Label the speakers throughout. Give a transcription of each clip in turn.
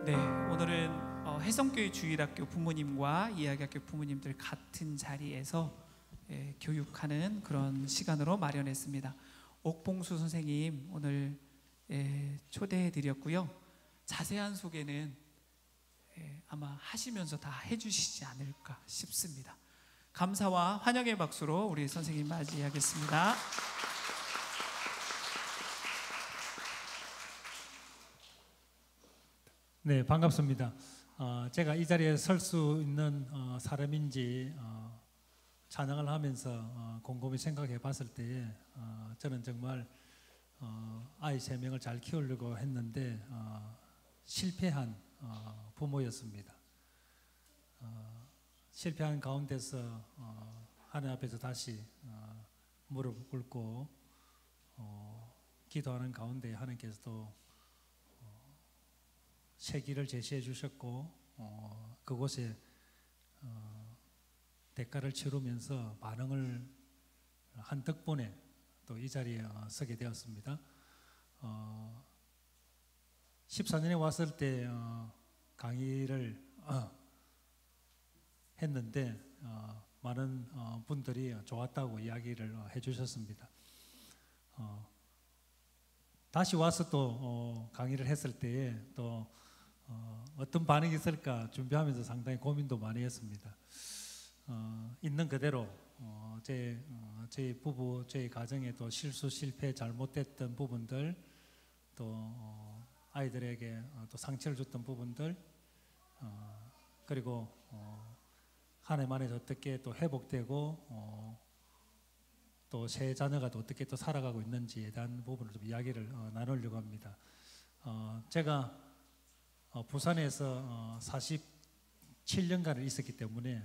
Speaker 1: 네, 오늘은 해성교회 주일학교 부모님과 이야기학교 부모님들 같은 자리에서 교육하는 그런 시간으로 마련했습니다. 옥봉수 선생님 오늘 초대해 드렸고요. 자세한 소개는 아마 하시면서 다 해주시지 않을까 싶습니다. 감사와 환영의 박수로 우리 선생님 맞이하겠습니다.
Speaker 2: 네, 반갑습니다. 제가 이 자리에 설 수 있는 사람인지 찬양을 하면서 곰곰이 생각해 봤을 때 저는 정말 아이 3명을 잘 키우려고 했는데 실패한 부모였습니다. 실패한 가운데서 하나님 앞에서 다시 무릎 꿇고 기도하는 가운데 하나님께서도 새 길을 제시해 주셨고 그곳에 대가를 치르면서 반응을 한 덕분에 또 이 자리에 서게 되었습니다. 14년에 왔을 때 강의를 했는데 많은 분들이 좋았다고 이야기를 해주셨습니다. 다시 와서 또 강의를 했을 때에 또 어떤 반응이 있을까 준비하면서 상당히 고민도 많이 했습니다. 있는 그대로 저희 부부, 저희 가정에 또 실수, 실패, 잘못됐던 부분들, 또 아이들에게 또 상처를 줬던 부분들, 그리고 하나님 안에서 어떻게 또 회복되고 또 새 자녀가 또 어떻게 또 살아가고 있는지에 대한 부분을 좀 이야기를 나누려고 합니다. 제가 부산에서 47년간을 있었기 때문에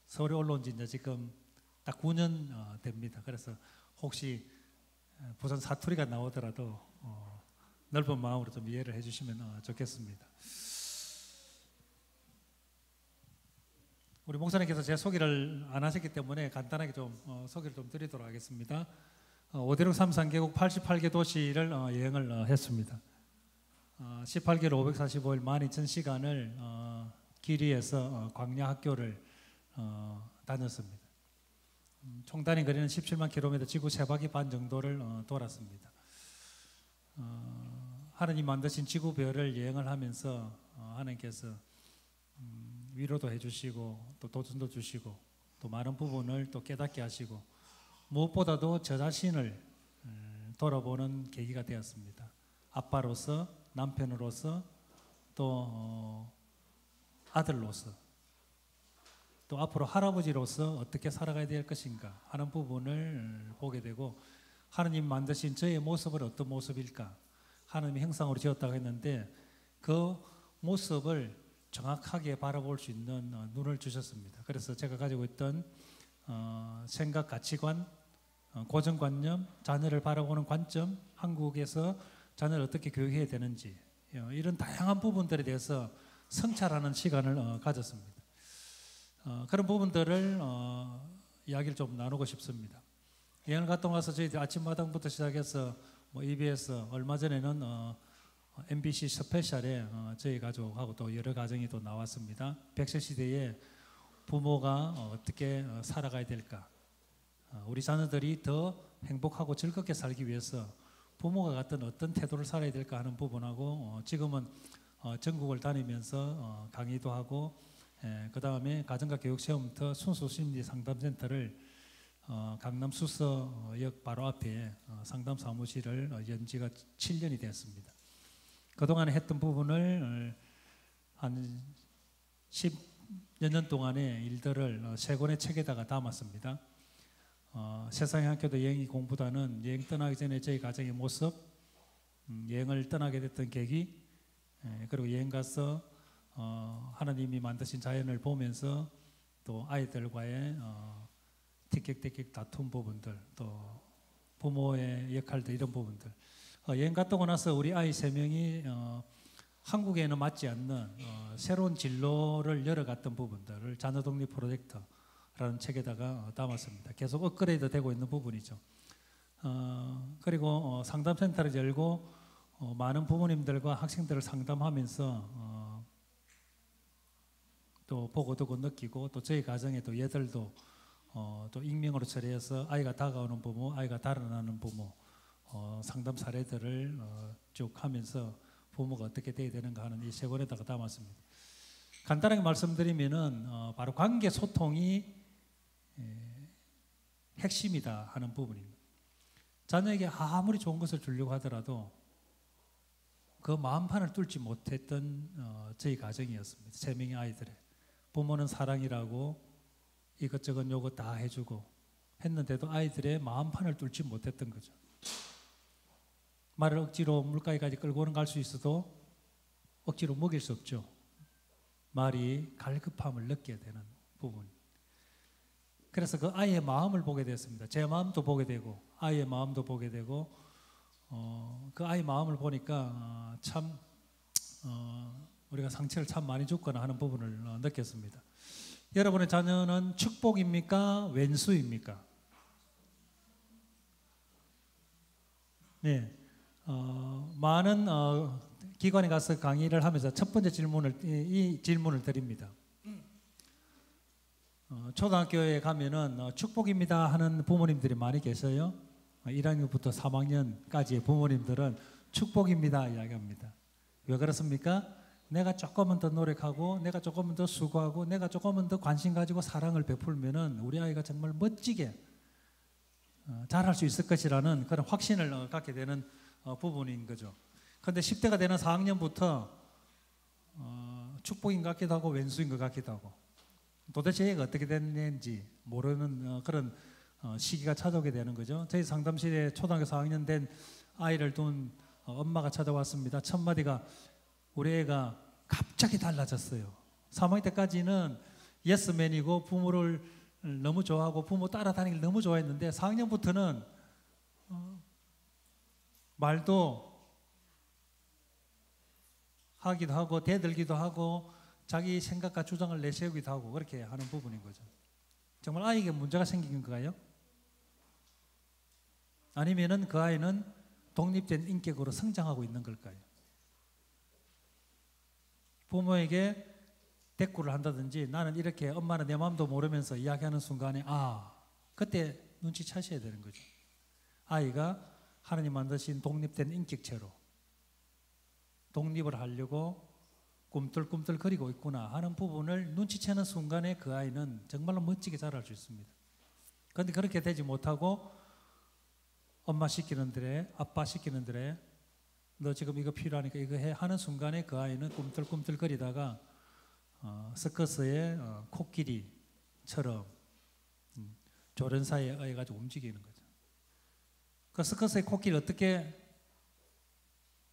Speaker 2: 서울에 올라온 지 이제 지금 딱 9년 됩니다. 그래서 혹시 부산 사투리가 나오더라도 넓은 마음으로 좀 이해를 해주시면 좋겠습니다. 우리 목사님께서 제 소개를 안 하셨기 때문에 간단하게 좀 소개를 좀 드리도록 하겠습니다. 5대륙 3상개국 88개 도시를 여행을 했습니다. 18개월 545일 12,000시간을 길이에서 광야 학교를 다녔습니다. 총 단위 거리는 17만 킬로미터, 지구 3바퀴 반 정도를 돌았습니다. 하나님 만드신 지구별을 여행을 하면서 하나님께서 위로도 해주시고 또 도전도 주시고 또 많은 부분을 또 깨닫게 하시고 무엇보다도 저 자신을 돌아보는 계기가 되었습니다. 아빠로서, 남편으로서, 또 아들로서, 또 앞으로 할아버지로서 어떻게 살아가야 될 것인가 하는 부분을 보게 되고, 하나님 만드신 저의 모습은 어떤 모습일까, 하나님의 형상으로 지었다고 했는데 그 모습을 정확하게 바라볼 수 있는 눈을 주셨습니다. 그래서 제가 가지고 있던 생각, 가치관, 고정관념, 자녀를 바라보는 관점, 한국에서 자녀를 어떻게 교육해야 되는지 이런 다양한 부분들에 대해서 성찰하는 시간을 가졌습니다. 그런 부분들을 이야기를 좀 나누고 싶습니다. 여행을 갔다 와서 저희들 아침마당부터 시작해서 EBS, 얼마 전에는 MBC 스페셜에 저희 가족하고 또 여러 가정이 또 나왔습니다. 100세 시대에 부모가 어떻게 살아가야 될까, 우리 자녀들이 더 행복하고 즐겁게 살기 위해서 부모가 같은 어떤 태도를 살아야 될까 하는 부분하고 지금은 전국을 다니면서 강의도 하고 그 다음에 가정과 교육체험터 순수심리상담센터를 강남 수서역 바로 앞에 상담 사무실을 연 지가 7년이 되었습니다. 그동안에 했던 부분을 한 10여 년 동안의 일들을 3권의 책에다가 담았습니다. 세상의 학교도 여행이 공부다는 여행 떠나기 전에 저희 가정의 모습, 여행을 떠나게 됐던 계기, 그리고 여행 가서 하나님이 만드신 자연을 보면서 또 아이들과의 티격태격 다툰 부분들, 또 부모의 역할들, 이런 부분들. 여행 갔다 오고 나서 우리 아이 3명이 한국에는 맞지 않는 새로운 진로를 열어갔던 부분들을 자녀 독립 프로젝트라는 책에다가 담았습니다. 계속 업그레이드 되고 있는 부분이죠. 그리고 상담센터를 열고 많은 부모님들과 학생들을 상담하면서 또 보고 듣고 느끼고 또 저희 가정에 또 얘들도 또 익명으로 처리해서 아이가 다가오는 부모, 아이가 달아나는 부모 상담 사례들을 쭉 하면서 부모가 어떻게 돼야 되는가 하는 이 세 권에다가 담았습니다. 간단하게 말씀드리면은 바로 관계 소통이 핵심이다 하는 부분입니다. 자녀에게 아무리 좋은 것을 주려고 하더라도 그 마음판을 뚫지 못했던 저희 가정이었습니다. 3명의 아이들의 부모는 사랑이라고 이것저것 요것 다 해주고 했는데도 아이들의 마음판을 뚫지 못했던 거죠. 말을 억지로 물가에까지 끌고는 갈 수 있어도 억지로 먹일 수 없죠. 말이 갈급함을 느끼게 되는 부분. 그래서 그 아이의 마음을 보게 됐습니다. 제 마음도 보게 되고 아이의 마음도 보게 되고 그 아이 마음을 보니까 참 우리가 상처를 참 많이 줬거나 하는 부분을 느꼈습니다. 여러분의 자녀는 축복입니까? 왼수입니까? 네, 많은 기관에 가서 강의를 하면서 첫 번째 이 질문을 드립니다. 초등학교에 가면은 축복입니다 하는 부모님들이 많이 계세요. 1학년부터 3학년까지의 부모님들은 축복입니다 이야기합니다. 왜 그렇습니까? 내가 조금은 더 노력하고 내가 조금은 더 수고하고 내가 조금은 더 관심 가지고 사랑을 베풀면은 우리 아이가 정말 멋지게 잘할 수 있을 것이라는 그런 확신을 갖게 되는 부분인 거죠. 그런데 10대가 되는 4학년부터 축복인 것 같기도 하고 왼수인 것 같기도 하고 도대체 얘가 어떻게 됐는지 모르는 그런 시기가 찾아오게 되는 거죠. 저희 상담실에 초등학교 4학년 된 아이를 둔 엄마가 찾아왔습니다. 첫 마디가 우리 애가 갑자기 달라졌어요. 3학년 때까지는 예스맨이고 부모를 너무 좋아하고 부모 따라다니기를 너무 좋아했는데 4학년부터는 말도 하기도 하고 대들기도 하고 자기 생각과 주장을 내세우기도 하고 그렇게 하는 부분인 거죠. 정말 아이에게 문제가 생긴 건가요? 아니면은 그 아이는 독립된 인격으로 성장하고 있는 걸까요? 부모에게 대꾸를 한다든지 나는 이렇게 엄마는 내 마음도 모르면서 이야기하는 순간에 그때 눈치채셔야 되는 거죠. 아이가 하나님 만드신 독립된 인격체로 독립을 하려고 꿈틀꿈틀거리고 있구나 하는 부분을 눈치채는 순간에 그 아이는 정말로 멋지게 자랄 수 있습니다. 그런데 그렇게 되지 못하고 엄마 시키는 대로 아빠 시키는 대로 너 지금 이거 필요하니까 이거 해 하는 순간에 그 아이는 꿈틀꿈틀거리다가 서커스의 코끼리처럼 조련사에 의해 가지고 움직이는 거죠. 그 서커스의 코끼리 어떻게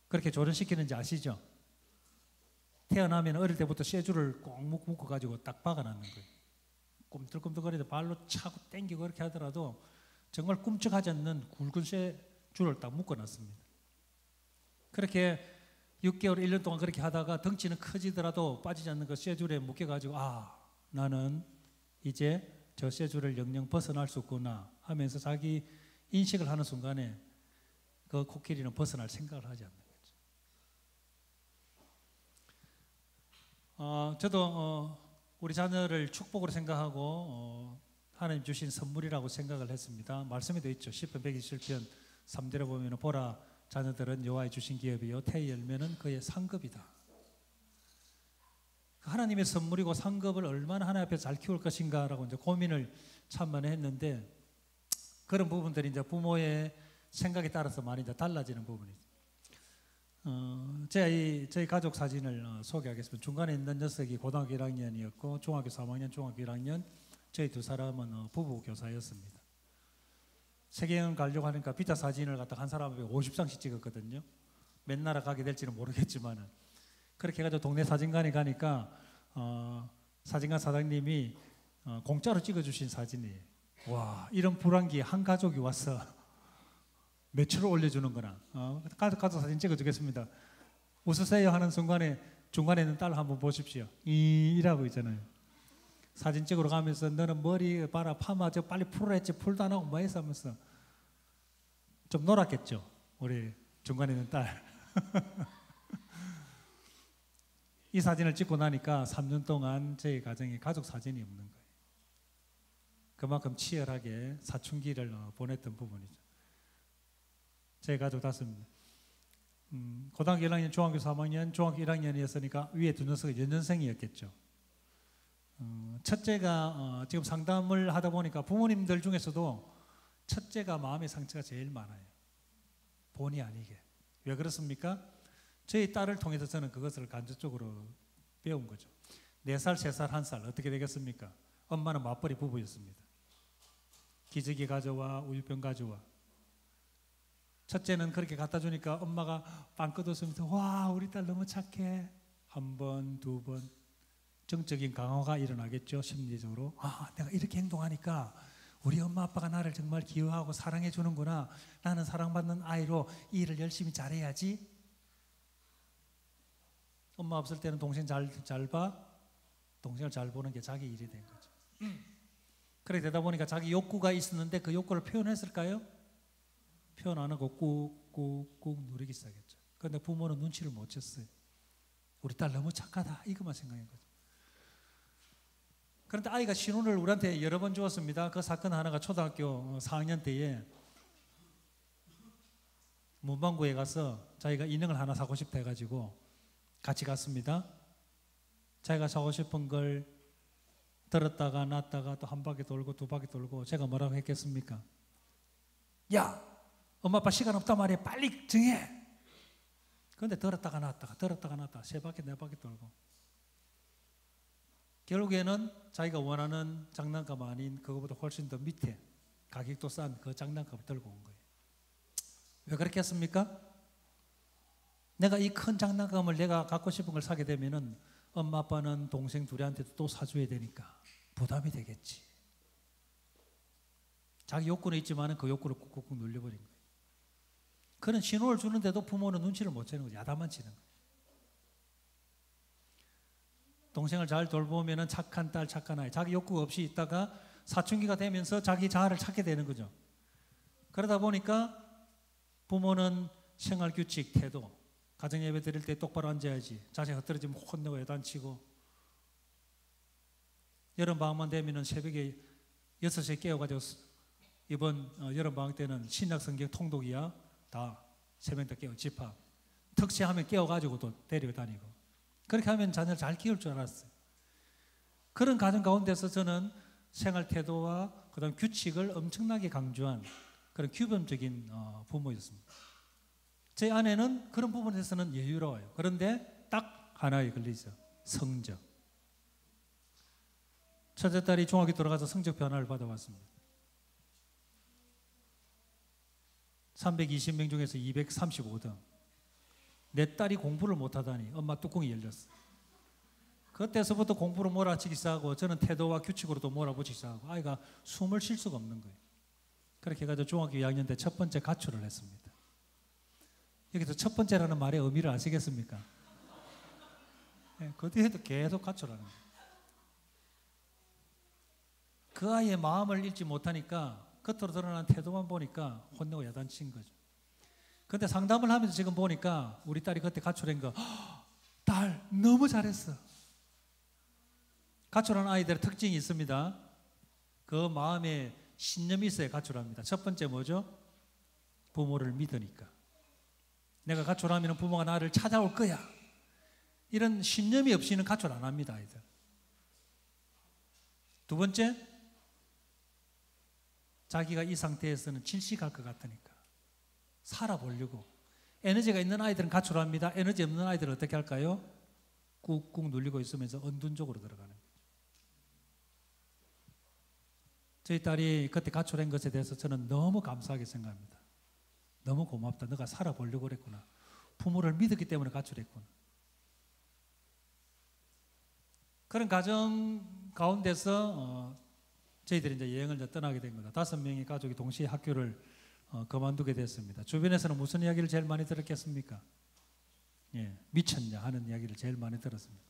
Speaker 2: 그렇게 조련시키는지 아시죠? 태어나면 어릴 때부터 쇠줄을 꼭 묶어 가지고 딱 박아놨는 거예요. 꿈틀꿈틀거리다 발로 차고 당기고 그렇게 하더라도 정말 꿈쩍하지 않는 굵은 쇠줄을 딱 묶어놨습니다. 그렇게 6개월, 1년 동안 그렇게 하다가 덩치는 커지더라도 빠지지 않는 그 쇠줄에 묶여가지고 나는 이제 저 쇠줄을 영영 벗어날 수 없구나 하면서 자기 인식을 하는 순간에 그 코끼리는 벗어날 생각을 하지 않는 거죠. 저도 우리 자녀를 축복으로 생각하고 하나님 주신 선물이라고 생각을 했습니다. 말씀에 되어 있죠. 시편 127편 3절에 보면 보라 자녀들은 여호와의 주신 기업이요 태의 열매는 그의 상급이다. 하나님의 선물이고 상급을 얼마나 하나님 앞에서 잘 키울 것인가라고 이제 고민을 참 많이 했는데 그런 부분들이 이제 부모의 생각에 따라서 많이 이제 달라지는 부분이죠. 저희 가족 사진을 소개하겠습니다. 중간에 있는 녀석이 고등학교 1학년이었고 중학교 3학년, 중학교 1학년 저희 두 사람은 부부 교사였습니다. 세계여행 가려고 하니까 비자 사진을 갖다 한 사람에 50장씩 찍었거든요. 몇 나라 가게 될지는 모르겠지만은 그렇게 해가지고 동네 사진관에 가니까 사진관 사장님이 공짜로 찍어주신 사진이에요. 와, 이런 불황기에 한 가족이 와서 매출을 올려주는구나. 가족 사진 찍어주겠습니다. 웃으세요 하는 순간에 중간에 있는 딸 한번 보십시오. 이라고 있잖아요. 사진 찍으러 가면서 너는 머리 봐라 파마 저 빨리 풀어라 했지 풀도 안 하고 뭐 했어 하면서 좀 놀았겠죠. 우리 중간에 있는 딸. 이 사진을 찍고 나니까 3년 동안 저희 가정에 가족 사진이 없는 거예요. 그만큼 치열하게 사춘기를 보냈던 부분이죠. 저희 가족 5명. 고등학교 1학년, 중학교 3학년, 중학교 1학년이었으니까 위에 두 녀석은 연년생이었겠죠. 첫째가 지금 상담을 하다 보니까 부모님들 중에서도 첫째가 마음의 상처가 제일 많아요. 본의 아니게. 왜 그렇습니까? 저희 딸을 통해서 저는 그것을 간접적으로 배운 거죠. 4살, 3살, 1살 어떻게 되겠습니까? 엄마는 맞벌이 부부였습니다. 기저귀 가져와, 우유병 가져와. 첫째는 그렇게 갖다 주니까 엄마가 빵 끄덕으면서 와, 우리 딸 너무 착해. 1번, 2번 정적인 강화가 일어나겠죠. 심리적으로. 아, 내가 이렇게 행동하니까 우리 엄마 아빠가 나를 정말 기여하고 사랑해 주는구나. 나는 사랑받는 아이로 이 일을 열심히 잘해야지. 엄마 없을 때는 동생 잘 봐. 동생을 잘 보는 게 자기 일이 된 거죠. 그렇게 되다 보니까 자기 욕구가 있었는데 그 욕구를 표현했을까요? 표현 안 하고 꾹꾹꾹 누리기 시작했죠. 그런데 부모는 눈치를 못 챘어요. 우리 딸 너무 착하다 이것만 생각한 거죠. 그런데 아이가 신혼을 우리한테 여러 번 주었습니다. 그 사건 하나가 초등학교 4학년 때에 문방구에 가서 자기가 인형을 하나 사고 싶다 해가지고 같이 갔습니다. 자기가 사고 싶은 걸 들었다가 놨다가 또 한 바퀴 돌고 2바퀴 돌고 제가 뭐라고 했겠습니까? 야, 엄마 아빠 시간 없단 말이야. 빨리 정해. 그런데 들었다가 놨다가 3바퀴 4바퀴 돌고 결국에는 자기가 원하는 장난감 아닌 그거보다 훨씬 더 밑에 가격도 싼 그 장난감을 들고 온 거예요. 왜 그렇게 했습니까? 내가 이 큰 장난감을 내가 갖고 싶은 걸 사게 되면은 엄마 아빠는 동생 둘한테도 또 사줘야 되니까 부담이 되겠지. 자기 욕구는 있지만은 그 욕구를 꾹꾹 눌려버린 거예요. 그런 신호를 주는데도 부모는 눈치를 못 채는 거죠. 야단만 치는 거예요. 동생을 잘 돌보면은 착한 딸, 착한 아이. 자기 욕구 없이 있다가 사춘기가 되면서 자기 자아를 찾게 되는 거죠. 그러다 보니까 부모는 생활 규칙, 태도, 가정 예배 드릴 때 똑바로 앉아야지. 자세 흩어지면 혼내고 야단치고. 여름방학만 되면은 새벽에 6시에 깨워가지고 이번 여름방학 때는 신약 성경 통독이야. 다 새벽 때 깨워 집합. 특시하면 깨워가지고 또 데리고 다니고. 그렇게 하면 자녀를 잘 키울 줄 알았어요. 그런 가정 가운데서 저는 생활 태도와 그다음 규칙을 엄청나게 강조한 그런 규범적인 부모였습니다. 제 아내는 그런 부분에서는 여유로워요. 그런데 딱 하나에 걸리죠. 성적. 첫째 딸이 중학교 들어가서 성적 변화를 받아왔습니다. 320명 중에서 235등. 내 딸이 공부를 못하다니 엄마 뚜껑이 열렸어. 그때서부터 공부로 몰아치기 시작하고 저는 태도와 규칙으로도 몰아붙이기 시작하고 아이가 숨을 쉴 수가 없는 거예요. 그렇게 해가지고 중학교 2학년 때 첫 번째 가출을 했습니다. 여기서 첫 번째라는 말의 의미를 아시겠습니까? 네, 그 뒤에도 계속 가출하는 거예요. 그 아이의 마음을 읽지 못하니까 겉으로 드러난 태도만 보니까 혼내고 야단친 거죠. 근데 상담을 하면서 지금 보니까 우리 딸이 그때 가출한 거, 딸 너무 잘했어. 가출한 아이들의 특징이 있습니다. 그 마음에 신념이 있어야 가출합니다. 첫 번째 뭐죠? 부모를 믿으니까. 내가 가출하면 부모가 나를 찾아올 거야. 이런 신념이 없이는 가출 안 합니다, 아이들. 두 번째, 자기가 이 상태에서는 질식할 것 같으니까 살아보려고. 에너지가 있는 아이들은 가출합니다. 에너지 없는 아이들은 어떻게 할까요? 꾹꾹 눌리고 있으면서 언둔 쪽으로 들어가는 거예요. 저희 딸이 그때 가출한 것에 대해서 저는 너무 감사하게 생각합니다. 너무 고맙다. 너가 살아보려고 그랬구나. 부모를 믿었기 때문에 가출했구나. 그런 가정 가운데서 저희들이 이제 여행을 이제 떠나게 된 거다. 5명의 가족이 동시에 학교를 그만두게 됐습니다. 주변에서는 무슨 이야기를 제일 많이 들었겠습니까? 예, 미쳤냐 하는 이야기를 제일 많이 들었습니다.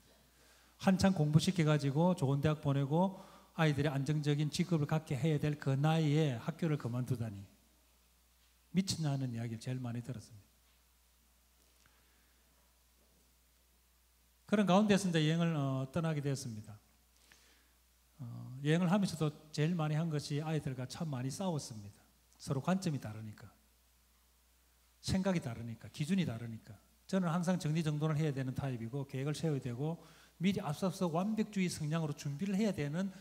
Speaker 2: 한창 공부시켜가지고 좋은 대학 보내고 아이들이 안정적인 직업을 갖게 해야 될 그 나이에 학교를 그만두다니 미쳤냐 하는 이야기를 제일 많이 들었습니다. 그런 가운데서 이제 여행을 떠나게 되었습니다. 여행을 하면서도 제일 많이 한 것이 아이들과 참 많이 싸웠습니다. 서로 관점이 다르니까, 생각이 다르니까, 기준이 다르니까. 저는 항상 정리정돈을 해야 되는 타입이고 계획을 세워야 되고 미리 앞서서 완벽주의 성향으로 준비를 해야 되는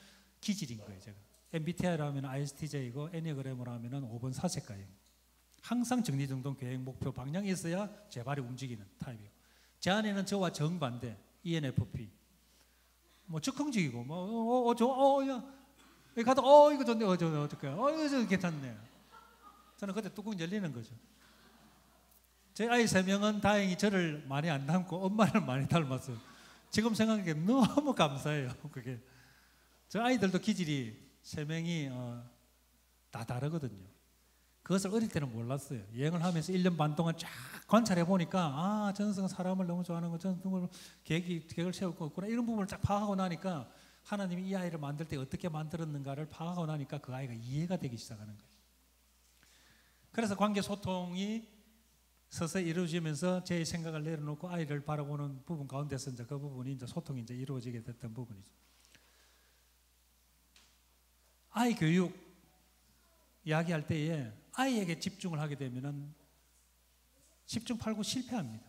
Speaker 2: 기질인 거예요. 제가 MBTI로 하면 ISTJ이고 애니어그램으로 하면 5번 사색가예요. 항상 정리정돈, 계획, 목표, 방향이 있어야 제 발이 움직이는 타입이에요. 제 안에는 저와 정반대 ENFP, 뭐 즉흥적이고 야 여기 가다 이거 좋네, 어떡해, 이거 괜찮네. 저는 그때 뚜껑 열리는 거죠. 제 아이 3명은 다행히 저를 많이 안 닮고 엄마를 많이 닮았어요. 지금 생각하기에 너무 감사해요. 그게 저 아이들도 기질이 3명이 다 다르거든요. 그것을 어릴 때는 몰랐어요. 여행을 하면서 1년 반 동안 쫙 관찰해 보니까 전승은 사람을 너무 좋아하는 거, 전승은 계획을 세울 거 없구나, 이런 부분을 쫙 파악하고 나니까 하나님이 이 아이를 만들 때 어떻게 만들었는가를 파악하고 나니까 그 아이가 이해가 되기 시작하는 거예요. 그래서 관계 소통이 서서히 이루어지면서 제 생각을 내려놓고 아이를 바라보는 부분 가운데서 이제 그 부분이 이제 소통이 이제 이루어지게 됐던 부분이죠. 아이 교육 이야기할 때에 아이에게 집중을 하게 되면은 10중 8구 실패합니다.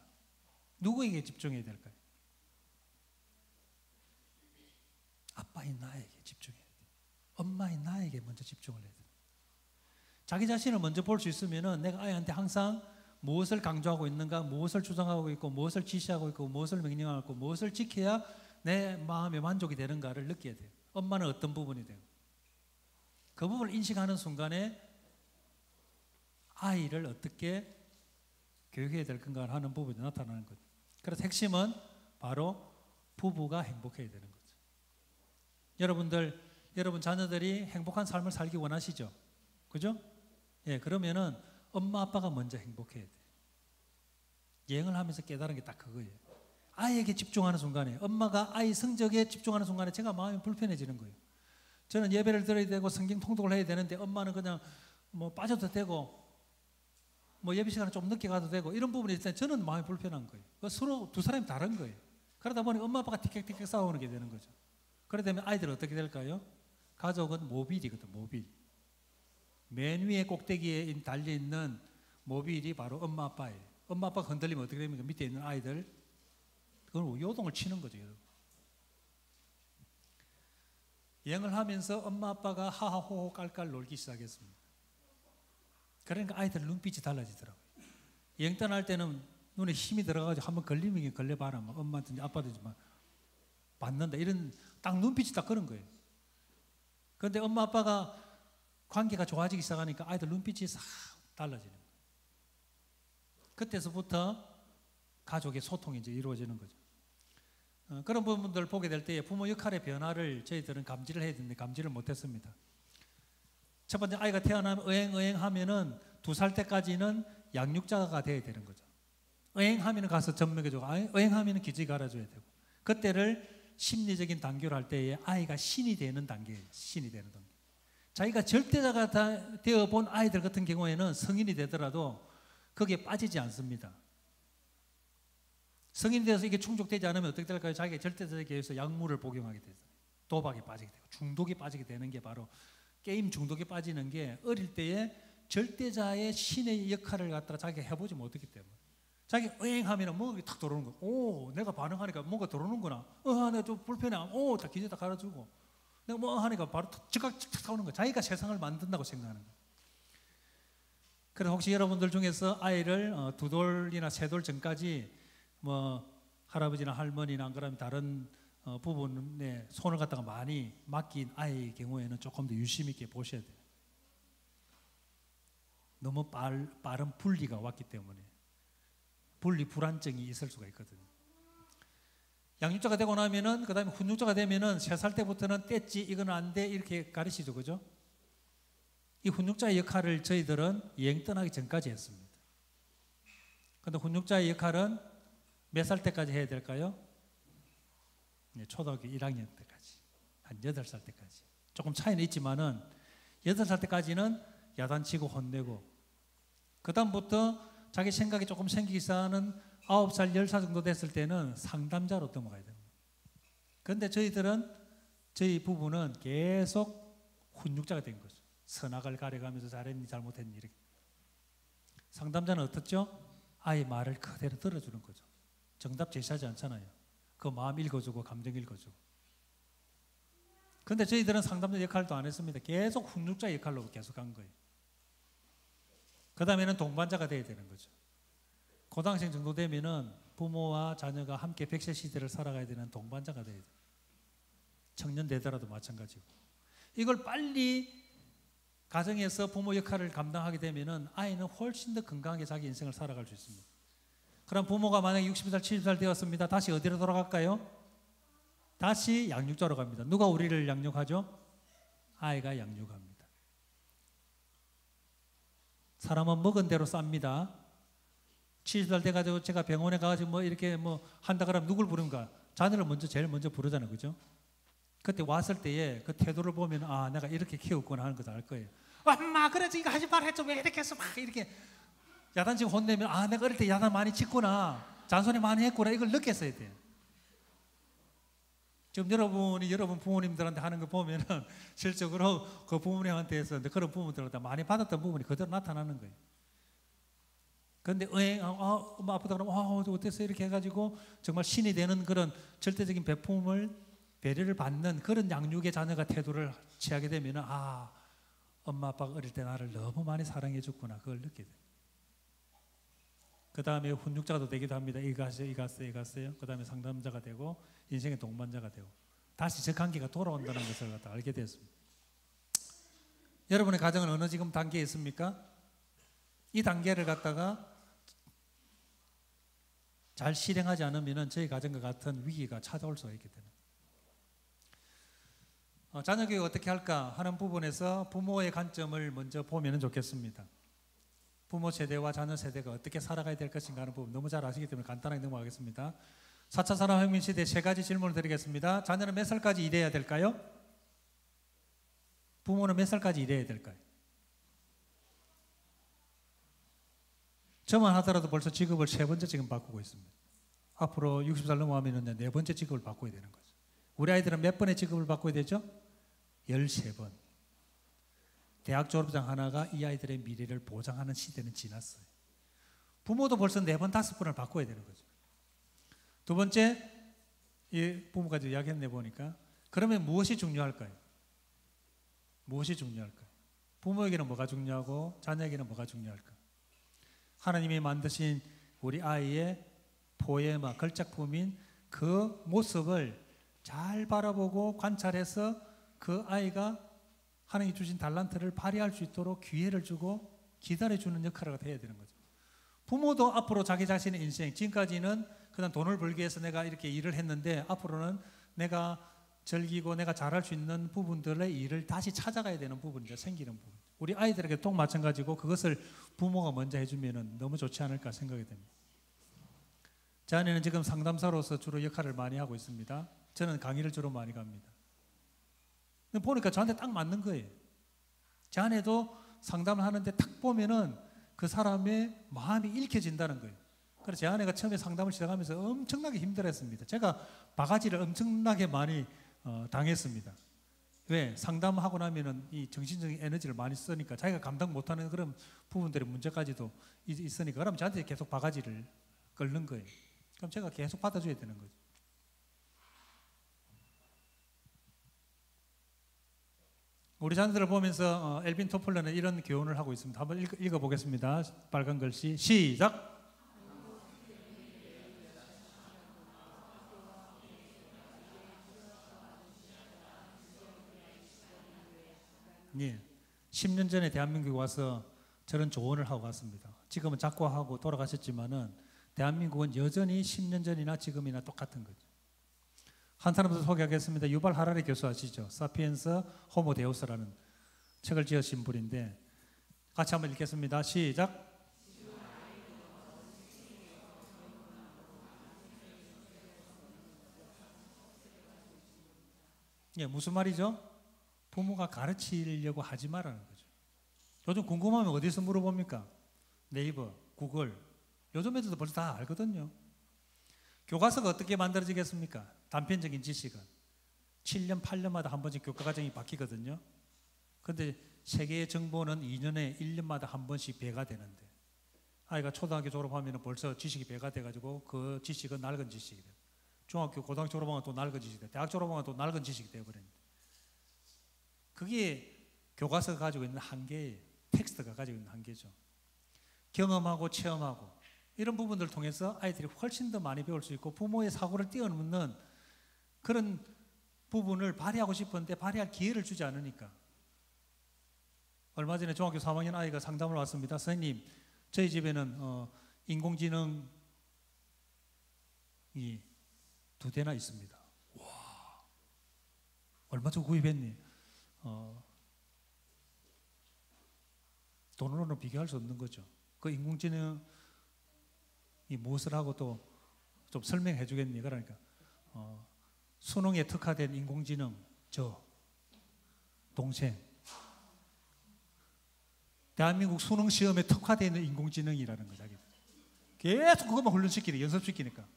Speaker 2: 누구에게 집중해야 될까요? 아빠인 나에게 집중해야 돼요. 엄마인 나에게 먼저 집중을 해야 돼요. 자기 자신을 먼저 볼 수 있으면은 내가 아이한테 항상 무엇을 강조하고 있는가, 무엇을 주장하고 있고, 무엇을 지시하고 있고, 무엇을 명령하고 있고, 무엇을 지켜야 내 마음에 만족이 되는가를 느껴야 돼요. 엄마는 어떤 부분이 되고, 그 부분을 인식하는 순간에 아이를 어떻게 교육해야 될 건가 하는 부분이 나타나는 거죠. 그래서 핵심은 바로 부부가 행복해야 되는 거죠. 여러분 자녀들이 행복한 삶을 살기 원하시죠? 그죠? 예, 그러면은 엄마 아빠가 먼저 행복해야 돼요. 여행을 하면서 깨달은 게 딱 그거예요. 아이에게 집중하는 순간에, 엄마가 아이 성적에 집중하는 순간에 제가 마음이 불편해지는 거예요. 저는 예배를 드려야 되고 성경 통독을 해야 되는데 엄마는 그냥 뭐 빠져도 되고 뭐 예배 시간에 좀 늦게 가도 되고 이런 부분이 있을 때 저는 마음이 불편한 거예요. 서로 두 사람이 다른 거예요. 그러다 보니 엄마 아빠가 티격태격 싸우는 게 되는 거죠. 그러다 보면 아이들은 어떻게 될까요? 가족은 모빌이거든, 모빌. 맨 위에 꼭대기에 달려있는 모빌이 바로 엄마 아빠예요. 엄마 아빠가 흔들리면 어떻게 됩니까? 밑에 있는 아이들, 그건 요동을 치는 거죠. 여행을 하면서 엄마 아빠가 하하호호 깔깔 놀기 시작했습니다. 그러니까 아이들 눈빛이 달라지더라고요. 여행 떠날 때는 눈에 힘이 들어가지고 한번 걸리면 걸려봐라, 뭐 엄마든지 아빠든지 막 받는다, 이런 딱 눈빛이 딱 그런 거예요. 그런데 엄마 아빠가 관계가 좋아지기 시작하니까 아이들 눈빛이 싹 달라지는 거예요. 그때서부터 가족의 소통이 이제 이루어지는 거죠. 그런 부분들을 보게 될 때 부모 역할의 변화를 저희들은 감지를 해야 되는데 감지를 못했습니다. 첫 번째, 아이가 태어나면 의행하면은 2살 때까지는 양육자가 돼야 되는 거죠. 의행하면은 가서 젖먹여주고, 의행하면은 기저귀 갈아줘야 되고, 그때를 심리적인 단계로 할 때에 아이가 신이 되는 단계예요. 신이 되는 단계. 자기가 절대자가 되어 본 아이들 같은 경우에는 성인이 되더라도 거기에 빠지지 않습니다. 성인이 돼서 이게 충족되지 않으면 어떻게 될까요? 자기가 절대자에게 의해서 약물을 복용하게 되죠. 도박에 빠지게 되고 중독에 빠지게 되는 게 바로 게임 중독에 빠지는 게 어릴 때에 절대자의 신의 역할을 갖다가 자기가 해보지 못했기 때문에 자기 응하면 뭐가 탁 들어오는 거. 오, 내가 반응하니까 뭔가 들어오는구나. 내가 좀 불편해. 오, 다 기재 다 갈아주고. 내가 뭐 하니까 바로 즉각 나오는 거. 자기가 세상을 만든다고 생각하는 거. 그래서 혹시 여러분들 중에서 아이를 2돌이나 3돌 전까지 뭐 할아버지나 할머니나 안 그러면 다른 부분에 손을 갖다가 많이 맡긴 아이의 경우에는 조금 더 유심 있게 보셔야 돼요. 너무 빠른 분리가 왔기 때문에 분리 불안증이 있을 수가 있거든요. 양육자가 되고 나면은, 그 다음에 훈육자가 되면은 3살 때부터는 뗐지, 이건 안 돼, 이렇게 가르치죠. 그죠? 이 훈육자의 역할을 저희들은 여행 떠나기 전까지 했습니다. 그런데 훈육자의 역할은 몇 살 때까지 해야 될까요? 초등학교 1학년 때까지, 한 8살 때까지. 조금 차이는 있지만은 8살 때까지는 야단치고 혼내고, 그 다음부터 자기 생각이 조금 생기기 시작하는 9살, 10살 정도 됐을 때는 상담자로 넘어가야 됩니다. 그런데 저희 부부는 계속 훈육자가 된 거죠. 선악을 가려가면서 잘했니 잘못했니 이렇게. 상담자는 어떻죠? 아이 말을 그대로 들어주는 거죠. 정답 제시하지 않잖아요. 그 마음 읽어주고 감정 읽어주고. 그런데 저희들은 상담자 역할도 안 했습니다. 계속 훈육자 역할로 계속 한 거예요. 그 다음에는 동반자가 돼야 되는 거죠. 고등학생 정도 되면은 부모와 자녀가 함께 100세 시대를 살아가야 되는 동반자가 돼야 돼요. 청년 되더라도 마찬가지고. 이걸 빨리 가정에서 부모 역할을 감당하게 되면은 아이는 훨씬 더 건강하게 자기 인생을 살아갈 수 있습니다. 그럼 부모가 만약에 60살, 70살 되었습니다. 다시 어디로 돌아갈까요? 다시 양육자로 갑니다. 누가 우리를 양육하죠? 아이가 양육합니다. 사람은 먹은 대로 쌉니다. 70살 돼가지고 제가 병원에 가가지고 뭐 이렇게 뭐 한다 그러면 누굴 부른가? 자녀를 제일 먼저 부르잖아요. 그죠? 그때 왔을 때에 그 태도를 보면 아, 내가 이렇게 키웠구나 하는 것을 알 거예요. 엄마, 그래서 이거 하지 말했죠. 왜 이렇게 해서 막 이렇게 야단치고 혼내면 아, 내가 어릴 때 야단 많이 치구나. 잔소리 많이 했구나. 이걸 느꼈어야 돼요. 지금 여러분 부모님들한테 하는 거 보면은 실적으로 그 부모님한테서 그런 부모들한테 많이 받았던 부분이 그대로 나타나는 거예요. 그런데 엄마 아프다 그러면 어땠어 이렇게 해가지고 정말 신이 되는 그런 절대적인 배려를 받는 그런 양육의 자녀가 태도를 취하게 되면은 아, 엄마 아빠가 어릴 때 나를 너무 많이 사랑해 줬구나. 그걸 느끼게 돼요. 그 다음에 훈육자가 되기도 합니다. 이거 하세요. 그 다음에 상담자가 되고 인생의 동반자가 되고 다시 저 관계가 돌아온다는 것을 갖다 알게 되었습니다. 여러분의 가정은 어느 지금 단계에 있습니까? 이 단계를 갖다가 잘 실행하지 않으면 저희 가정과 같은 위기가 찾아올 수가 있기 때문에 자녀 교육 어떻게 할까 하는 부분에서 부모의 관점을 먼저 보면 좋겠습니다. 부모 세대와 자녀 세대가 어떻게 살아가야 될 것인가 하는 부분 너무 잘 아시기 때문에 간단하게 넘어가겠습니다. 4차 산업혁명 시대 3가지 질문을 드리겠습니다. 자녀는 몇 살까지 일해야 될까요? 부모는 몇 살까지 일해야 될까요? 저만 하더라도 벌써 직업을 3번째 지금 바꾸고 있습니다. 앞으로 60살 넘어가면 4번째 직업을 바꿔야 되는 거죠. 우리 아이들은 몇 번의 직업을 바꿔야 되죠? 13번. 대학 졸업장 하나가 이 아이들의 미래를 보장하는 시대는 지났어요. 부모도 벌써 4번, 5번을 바꿔야 되는 거죠. 두 번째, 이 부모까지 이야기했네 보니까 그러면 무엇이 중요할까요? 무엇이 중요할까요? 부모에게는 뭐가 중요하고 자녀에게는 뭐가 중요할까? 하나님이 만드신 우리 아이의 포에마, 걸작품인 그 모습을 잘 바라보고 관찰해서 그 아이가 하나님이 주신 달란트를 발휘할 수 있도록 기회를 주고 기다려주는 역할을 해야 되는 거죠. 부모도 앞으로 자기 자신의 인생, 지금까지는 그냥 돈을 벌기 위해서 내가 이렇게 일을 했는데 앞으로는 내가 즐기고 내가 잘할 수 있는 부분들의 일을 다시 찾아가야 되는 부분이죠. 생기는 부분. 우리 아이들에게 또 마찬가지고 그것을 부모가 먼저 해주면 너무 좋지 않을까 생각이 됩니다. 제 아내는 지금 상담사로서 주로 역할을 많이 하고 있습니다. 저는 강의를 주로 많이 갑니다. 근데 보니까 저한테 딱 맞는 거예요. 제 아내도 상담을 하는데 딱 보면은 그 사람의 마음이 읽혀진다는 거예요. 그래서 제 아내가 처음에 상담을 시작하면서 엄청나게 힘들었습니다. 제가 바가지를 엄청나게 많이 당했습니다. 왜? 상담하고 나면은 이 정신적인 에너지를 많이 쓰니까 자기가 감당 못하는 그런 부분들의 문제까지도 있으니까 그러면 저한테 계속 바가지를 끓는 거예요. 그럼 제가 계속 받아줘야 되는 거죠. 우리 자녀들을 보면서 엘빈 토플러는 이런 교훈을 하고 있습니다. 한번 읽어보겠습니다. 빨간 글씨 시작. 예, 10년 전에 대한민국에 와서 저런 조언을 하고 갔습니다. 지금은 작고하고 돌아가셨지만은 대한민국은 여전히 10년 전이나 지금이나 똑같은 거죠. 한 사람 더 소개하겠습니다. 유발 하라리 교수 아시죠? 사피엔스 호모 데우스라는 책을 지으신 분인데 같이 한번 읽겠습니다. 시작. 예, 무슨 말이죠? 부모가 가르치려고 하지 말라는 거죠. 요즘 궁금하면 어디서 물어봅니까? 네이버, 구글, 요즘 애들도 벌써 다 알거든요. 교과서가 어떻게 만들어지겠습니까? 단편적인 지식은 7년, 8년마다 한 번씩 교과 과정이 바뀌거든요. 그런데 세계의 정보는 2년에 1년마다 한 번씩 배가 되는데 아이가 초등학교 졸업하면 벌써 지식이 배가 돼가지고 그 지식은 낡은 지식이 돼요. 중학교, 고등학교 졸업하면 또 낡은 지식이 돼요. 대학 졸업하면 또 낡은 지식이 되어버립니다. 그게 교과서가 가지고 있는 한계예요. 텍스트가 가지고 있는 한계죠. 경험하고 체험하고 이런 부분들을 통해서 아이들이 훨씬 더 많이 배울 수 있고 부모의 사고를 뛰어넘는 그런 부분을 발휘하고 싶은데 발휘할 기회를 주지 않으니까. 얼마 전에 중학교 3학년 아이가 상담을 왔습니다. 선생님, 저희 집에는 인공지능이 2대나 있습니다. 와, 얼마 전 구입했니? 돈으로는 비교할 수 없는 거죠. 그 인공지능이 무엇을 하고 또 좀 설명해 주겠니? 그러니까 수능에 특화된 인공지능 저 동생 대한민국 수능 시험에 특화되어 있는 인공지능이라는 거 자기 계속 그것만 훈련시키네 연습시키니까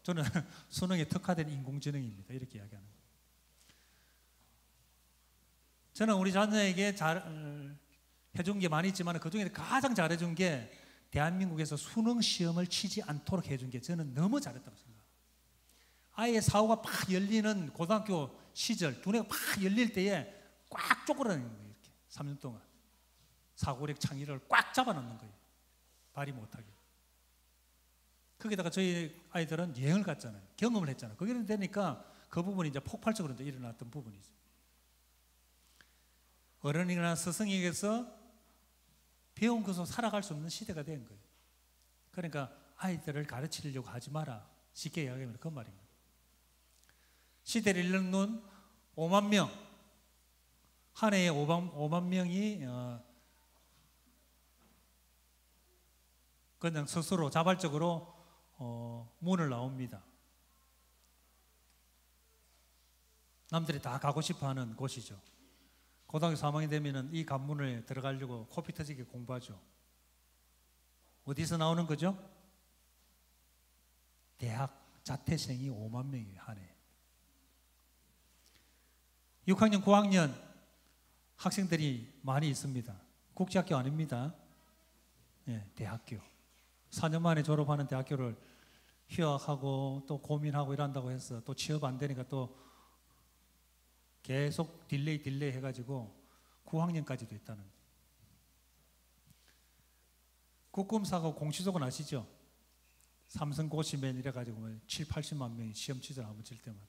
Speaker 2: 저는 수능에 특화된 인공지능입니다 이렇게 이야기하는 거예요. 저는 우리 자녀에게 잘 해준 게 많이 있지만 그 중에 가장 잘해준 게 대한민국에서 수능 시험을 치지 않도록 해준 게 저는 너무 잘했다고 생각합니다. 아이의 사고가 팍 열리는 고등학교 시절 두뇌가 팍 열릴 때에 꽉 쪼그라드는 거예요. 이렇게 3년 동안 사고력 창의를 꽉 잡아놓는 거예요. 발휘 못하게. 거기다가 저희 아이들은 여행을 갔잖아요. 경험을 했잖아요. 거기를 되니까 그 부분이 이제 폭발적으로 이제 일어났던 부분이죠. 어른이나 스승에게서 배운 것으로 살아갈 수 없는 시대가 된 거예요. 그러니까 아이들을 가르치려고 하지 마라. 쉽게 이야기하면 그 말입니다. 시대를 읽는 5만 명, 한 해에 5만 명이 그냥 스스로 자발적으로 문을 나옵니다. 남들이 다 가고 싶어하는 곳이죠. 고등학교 3학년 되면은 이 관문을 들어가려고 코피 터지게 공부하죠. 어디서 나오는 거죠? 대학 자퇴생이 5만 명이에요, 한 해. 6학년, 9학년 학생들이 많이 있습니다. 국제학교 아닙니다. 예, 대학교. 4년 만에 졸업하는 대학교를 휴학하고 또 고민하고 이런다고 해서 또 취업 안 되니까 또 계속 딜레이 해가지고 9학년까지도 있다는 거예요. 국금사고 공시조건 아시죠? 삼성 고시맨 이래가지고 7, 80만 명이 시험 취소를 한번 칠 때마다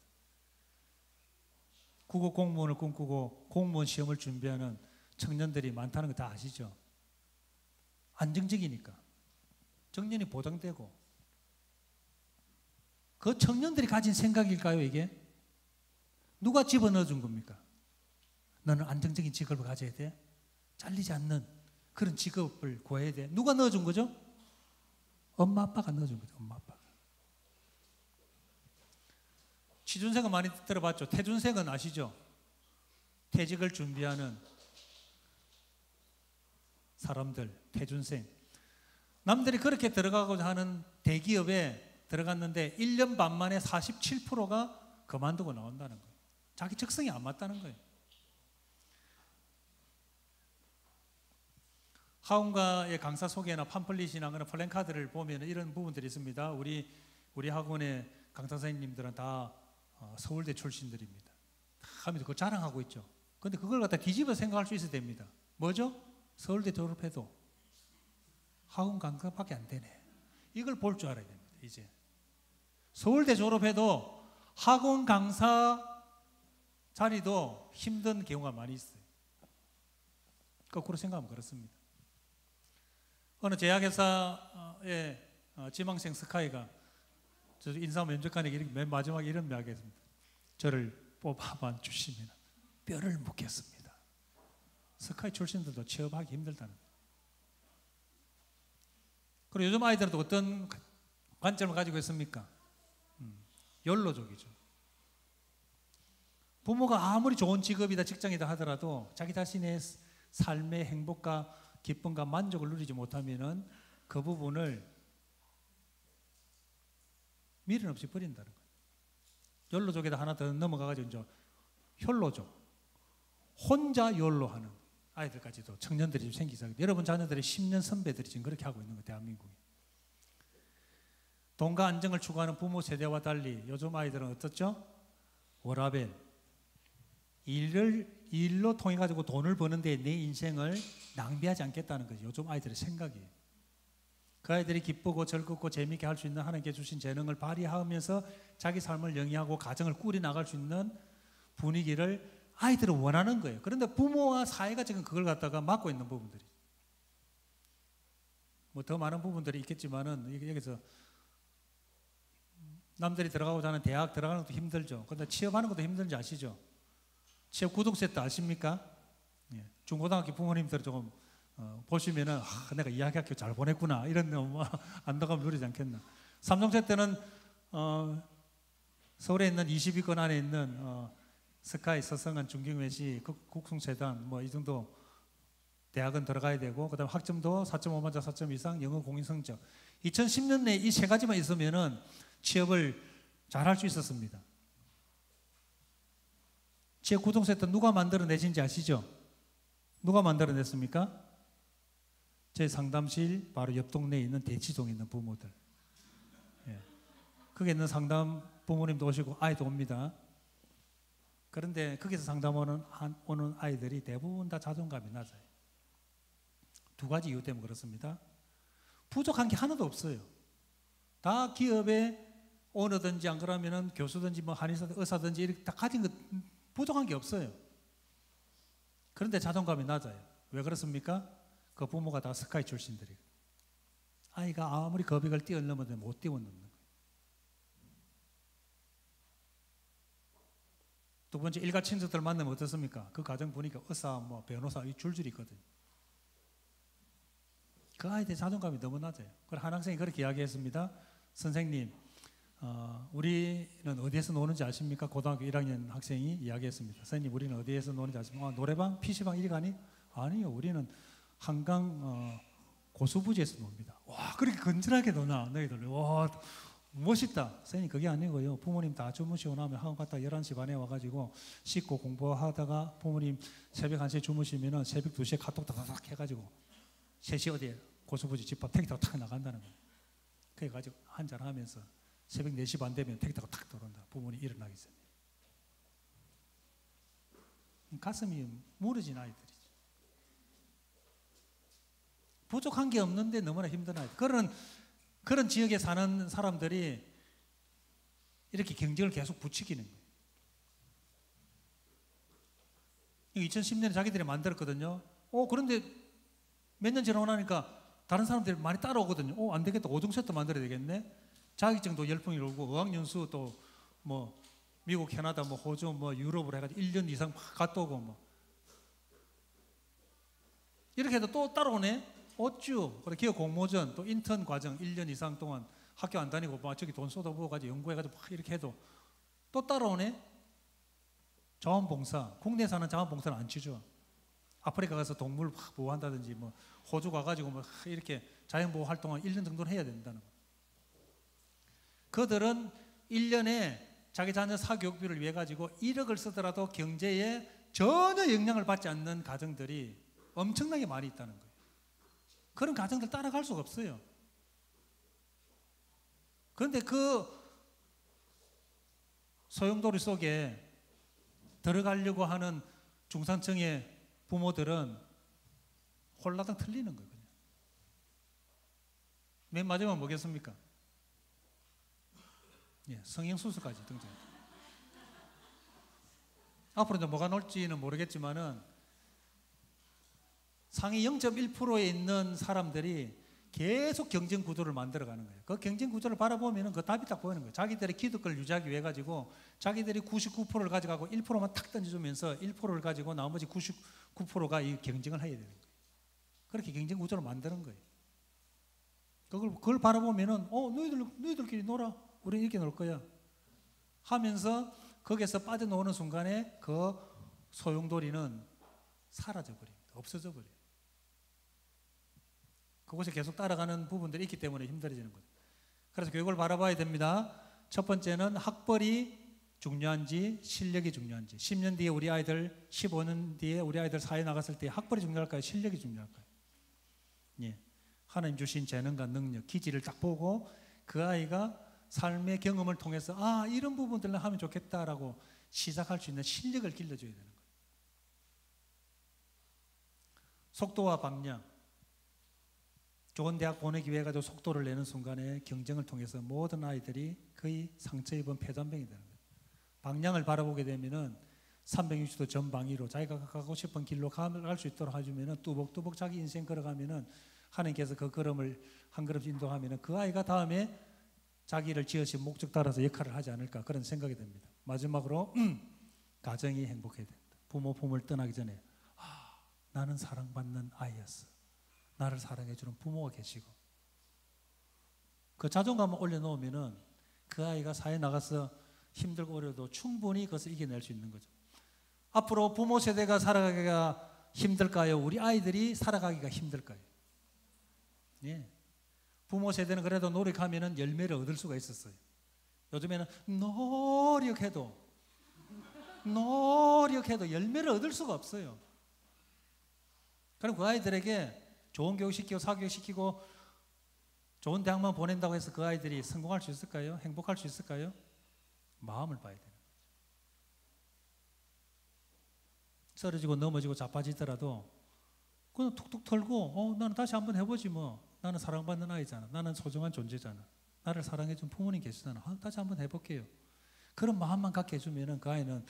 Speaker 2: 국어 공무원을 꿈꾸고 공무원 시험을 준비하는 청년들이 많다는 거 다 아시죠? 안정적이니까 정년이 보장되고 그 청년들이 가진 생각일까요 이게? 누가 집어넣어 준 겁니까? 너는 안정적인 직업을 가져야 돼? 잘리지 않는 그런 직업을 구해야 돼? 누가 넣어준 거죠? 엄마 아빠가 넣어준 거죠. 엄마 아빠가. 취준생은 많이 들어봤죠. 퇴준생은 아시죠? 퇴직을 준비하는 사람들, 퇴준생. 남들이 그렇게 들어가고자 하는 대기업에 들어갔는데 1년 반 만에 47%가 그만두고 나온다는 거예요. 자기 적성이 안 맞다는 거예요. 학원가의 강사 소개나 팜플릿이나 그런 플랜카드를 보면 이런 부분들이 있습니다. 우리 학원의 강사 선생님들은 다 서울대 출신들입니다. 하면서 그거 자랑하고 있죠. 그런데 그걸 갖다 뒤집어 생각할 수 있어야 됩니다. 뭐죠? 서울대 졸업해도 학원 강사밖에 안 되네. 이걸 볼 줄 알아야 됩니다. 이제 서울대 졸업해도 학원 강사 자리도 힘든 경우가 많이 있어요. 거꾸로 생각하면 그렇습니다. 어느 제약회사의 지망생 스카이가 저 인사 면접관에게 맨 마지막에 이런 이야기했습니다. 저를 뽑아만 주시면 뼈를 묻겠습니다. 스카이 출신들도 취업하기 힘들다는 거예요. 그리고 요즘 아이들도 어떤 관점을 가지고 있습니까? 욜로족이죠. 부모가 아무리 좋은 직업이다 직장이다 하더라도 자기 자신의 삶의 행복과 기쁨과 만족을 누리지 못하면은 그 부분을 미련 없이 버린다는 거예요. 욜로족에다 하나 더 넘어가가지고 이제 혈로족, 혼자 욜로하는 아이들까지도 청년들이 좀 생기기 시작해요. 여러분 자녀들의 10년 선배들이 지금 그렇게 하고 있는 거예요. 대한민국에. 돈과 안정을 추구하는 부모 세대와 달리 요즘 아이들은 어떻죠? 워라밸, 일로 통해 가지고 돈을 버는데 내 인생을 낭비하지 않겠다는 거죠. 요즘 아이들의 생각이에요. 그 아이들이 기쁘고 즐겁고 재미있게 할 수 있는 하나님께 주신 재능을 발휘하면서 자기 삶을 영위하고 가정을 꾸려 나갈 수 있는 분위기를 아이들은 원하는 거예요. 그런데 부모와 사회가 지금 그걸 갖다가 막고 있는 부분들이, 뭐 더 많은 부분들이 있겠지만은 여기서 남들이 들어가고자 하는 대학 들어가는 것도 힘들죠. 그런데 취업하는 것도 힘든지 아시죠? 취업 구독 세트 아십니까? 예. 중고등학교 부모님들 조금 보시면은 내가 이야기학교 잘 보냈구나 이런 안도감 누리지 않겠나. 삼성세 때는 서울에 있는 20위권 안에 있는 스카이, 서성한, 중경외시, 국성재단 뭐 이 정도 대학은 들어가야 되고, 그다음 학점도 4.5 만점 4점 이상, 영어 공인 성적. 2010년 내에 이 세 가지만 있으면은 취업을 잘 할 수 있었습니다. 취업 구독세트 누가 만들어내신지 아시죠? 누가 만들어냈습니까? 제 상담실 바로 옆 동네에 있는 대치동에 있는 부모들. 예. 거기 있는 상담 부모님도 오시고 아이도 옵니다. 그런데 거기서 상담하는 오는 아이들이 대부분 다 자존감이 낮아요. 두 가지 이유 때문에 그렇습니다. 부족한 게 하나도 없어요. 다 기업에 오너든지 안 그러면은 교수든지 뭐 한의사든지 의사든지 이렇게 다 가진 것 부족한 게 없어요. 그런데 자존감이 낮아요. 왜 그렇습니까? 그 부모가 다 스카이 출신들이에요. 아이가 아무리 거백을 뛰어넘어도 못 뛰어넘는 거예요. 두 번째, 일가 친척들 만나면 어떻습니까? 그 가정 보니까 의사, 뭐 변호사 이 줄줄이 있거든요. 그 아이들 자존감이 너무 낮아요. 그래서 한 학생이 그렇게 이야기했습니다. 선생님, 우리는 어디에서 노는지 아십니까? 고등학교 1학년 학생이 이야기했습니다. 선생님, 우리는 어디에서 노는지 아십니까? 노래방, PC방 이리 가니? 아니요, 우리는 한강 고수부지에서 놉니다. 와, 그렇게 건전하게 노나 너희들. 와, 멋있다. 선생님, 그게 아니고요, 부모님 다 주무시고 나면 학원 갔다 11시 반에 와가지고 씻고 공부하다가 부모님 새벽 1시에 주무시면은 새벽 2시에 카톡 다다닥 해가지고 3시 어디에 고수부지 집합 택시 타고 탁 나간다는 거예요. 그래가지고 한잔 하면서 새벽 4시 반 되면 택시 타고 탁 들어온다. 부모님 일어나기 전에. 가슴이 무너진 아이들이죠. 부족한 게 없는데 너무나 힘든 아이들. 그런 지역에 사는 사람들이 이렇게 경쟁을 계속 부추기는 거예요. 2010년에 자기들이 만들었거든요. 그런데 몇 년 지나고 나니까 다른 사람들이 많이 따라오거든요. 안 되겠다. 5등 세트 만들어야 되겠네. 자격증도 열풍이 오고 어학연수 또 뭐 미국, 캐나다, 뭐 호주, 뭐 유럽으로 해가지고 1년 이상 막 갔다 오고 뭐 이렇게 해도 또 따라오네. 어쭈. 그래 기업 공모전 또 인턴 과정 1년 이상 동안 학교 안 다니고 막 저기 돈 쏟아부어가지고 연구해가지고 막 이렇게 해도 또 따라오네. 자원봉사, 국내에서 하는 자원봉사는 안 치죠. 아프리카 가서 동물 보호한다든지 뭐 호주 가가지고 뭐 이렇게 자연보호 활동을 1년 정도는 해야 된다는 거예요. 그들은 1년에 자기 자녀 사교육비를 위해 가지고 1억을 쓰더라도 경제에 전혀 영향을 받지 않는 가정들이 엄청나게 많이 있다는 거예요. 그런 가정들 따라갈 수가 없어요. 그런데 그 소용돌이 속에 들어가려고 하는 중산층의 부모들은 홀라당 틀리는 거예요. 그냥. 맨 마지막 뭐겠습니까? 성형수술까지 등장. 앞으로 이제 뭐가 나올지는 모르겠지만은 상위 0.1%에 있는 사람들이 계속 경쟁 구도를 만들어가는 거예요. 그 경쟁 구도를 바라보면은 그 답이 딱 보이는 거예요. 자기들의 기득권을 유지하기 위해 가지고 자기들이 99%를 가져가고 1%만 탁 던져주면서 1%를 가지고 나머지 99%가 이 경쟁을 해야 되는 거예요. 그렇게 경쟁 구조를 만드는 거예요. 그걸 바라보면은 너희들끼리 놀아. 우리는 이렇게 놀 거야. 하면서 거기에서 빠져나오는 순간에 그 소용돌이는 사라져 버립니다. 없어져 버려요. 그곳에 계속 따라가는 부분들이 있기 때문에 힘들어지는 거죠. 그래서 교육을 바라봐야 됩니다. 첫 번째는 학벌이 중요한지 실력이 중요한지. 10년 뒤에 우리 아이들, 15년 뒤에 우리 아이들 사회 나갔을 때 학벌이 중요할까요? 실력이 중요할까요? 예. 하나님 주신 재능과 능력, 기질을 딱 보고 그 아이가 삶의 경험을 통해서 아, 이런 부분들을 하면 좋겠다라고 시작할 수 있는 실력을 길러줘야 되는 거예요. 속도와 방향. 좋은 대학 보내기 위해 가지고 속도를 내는 순간에 경쟁을 통해서 모든 아이들이 거의 상처 입은 폐단병이 되는 거예요. 방향을 바라보게 되면은 360도 전방위로 자기가 가고 싶은 길로 갈 수 있도록 해주면은 뚜벅뚜벅 자기 인생 걸어가면은 하나님께서 그 걸음을 한 걸음씩 인도하면은 그 아이가 다음에 자기를 지으신 목적 따라서 역할을 하지 않을까 그런 생각이 듭니다. 마지막으로 가정이 행복해야 된다. 부모 품을 떠나기 전에 나는 사랑받는 아이였어. 나를 사랑해주는 부모가 계시고 그 자존감을 올려놓으면은 그 아이가 사회에 나가서 힘들고 어려도 충분히 그것을 이겨낼 수 있는 거죠. 앞으로 부모 세대가 살아가기가 힘들까요? 우리 아이들이 살아가기가 힘들까요? 예. 부모 세대는 그래도 노력하면은 열매를 얻을 수가 있었어요. 요즘에는 노력해도 열매를 얻을 수가 없어요. 그럼 그 아이들에게 좋은 교육 시키고 사교육 시키고 좋은 대학만 보낸다고 해서 그 아이들이 성공할 수 있을까요? 행복할 수 있을까요? 마음을 봐야 되는 거죠. 쓰러지고 넘어지고 자빠지더라도 그냥 툭툭 털고 나는 다시 한번 해보지 뭐. 나는 사랑받는 아이잖아. 나는 소중한 존재잖아. 나를 사랑해준 부모님 계시잖아. 다시 한번 해볼게요. 그런 마음만 갖게 해주면 그 아이는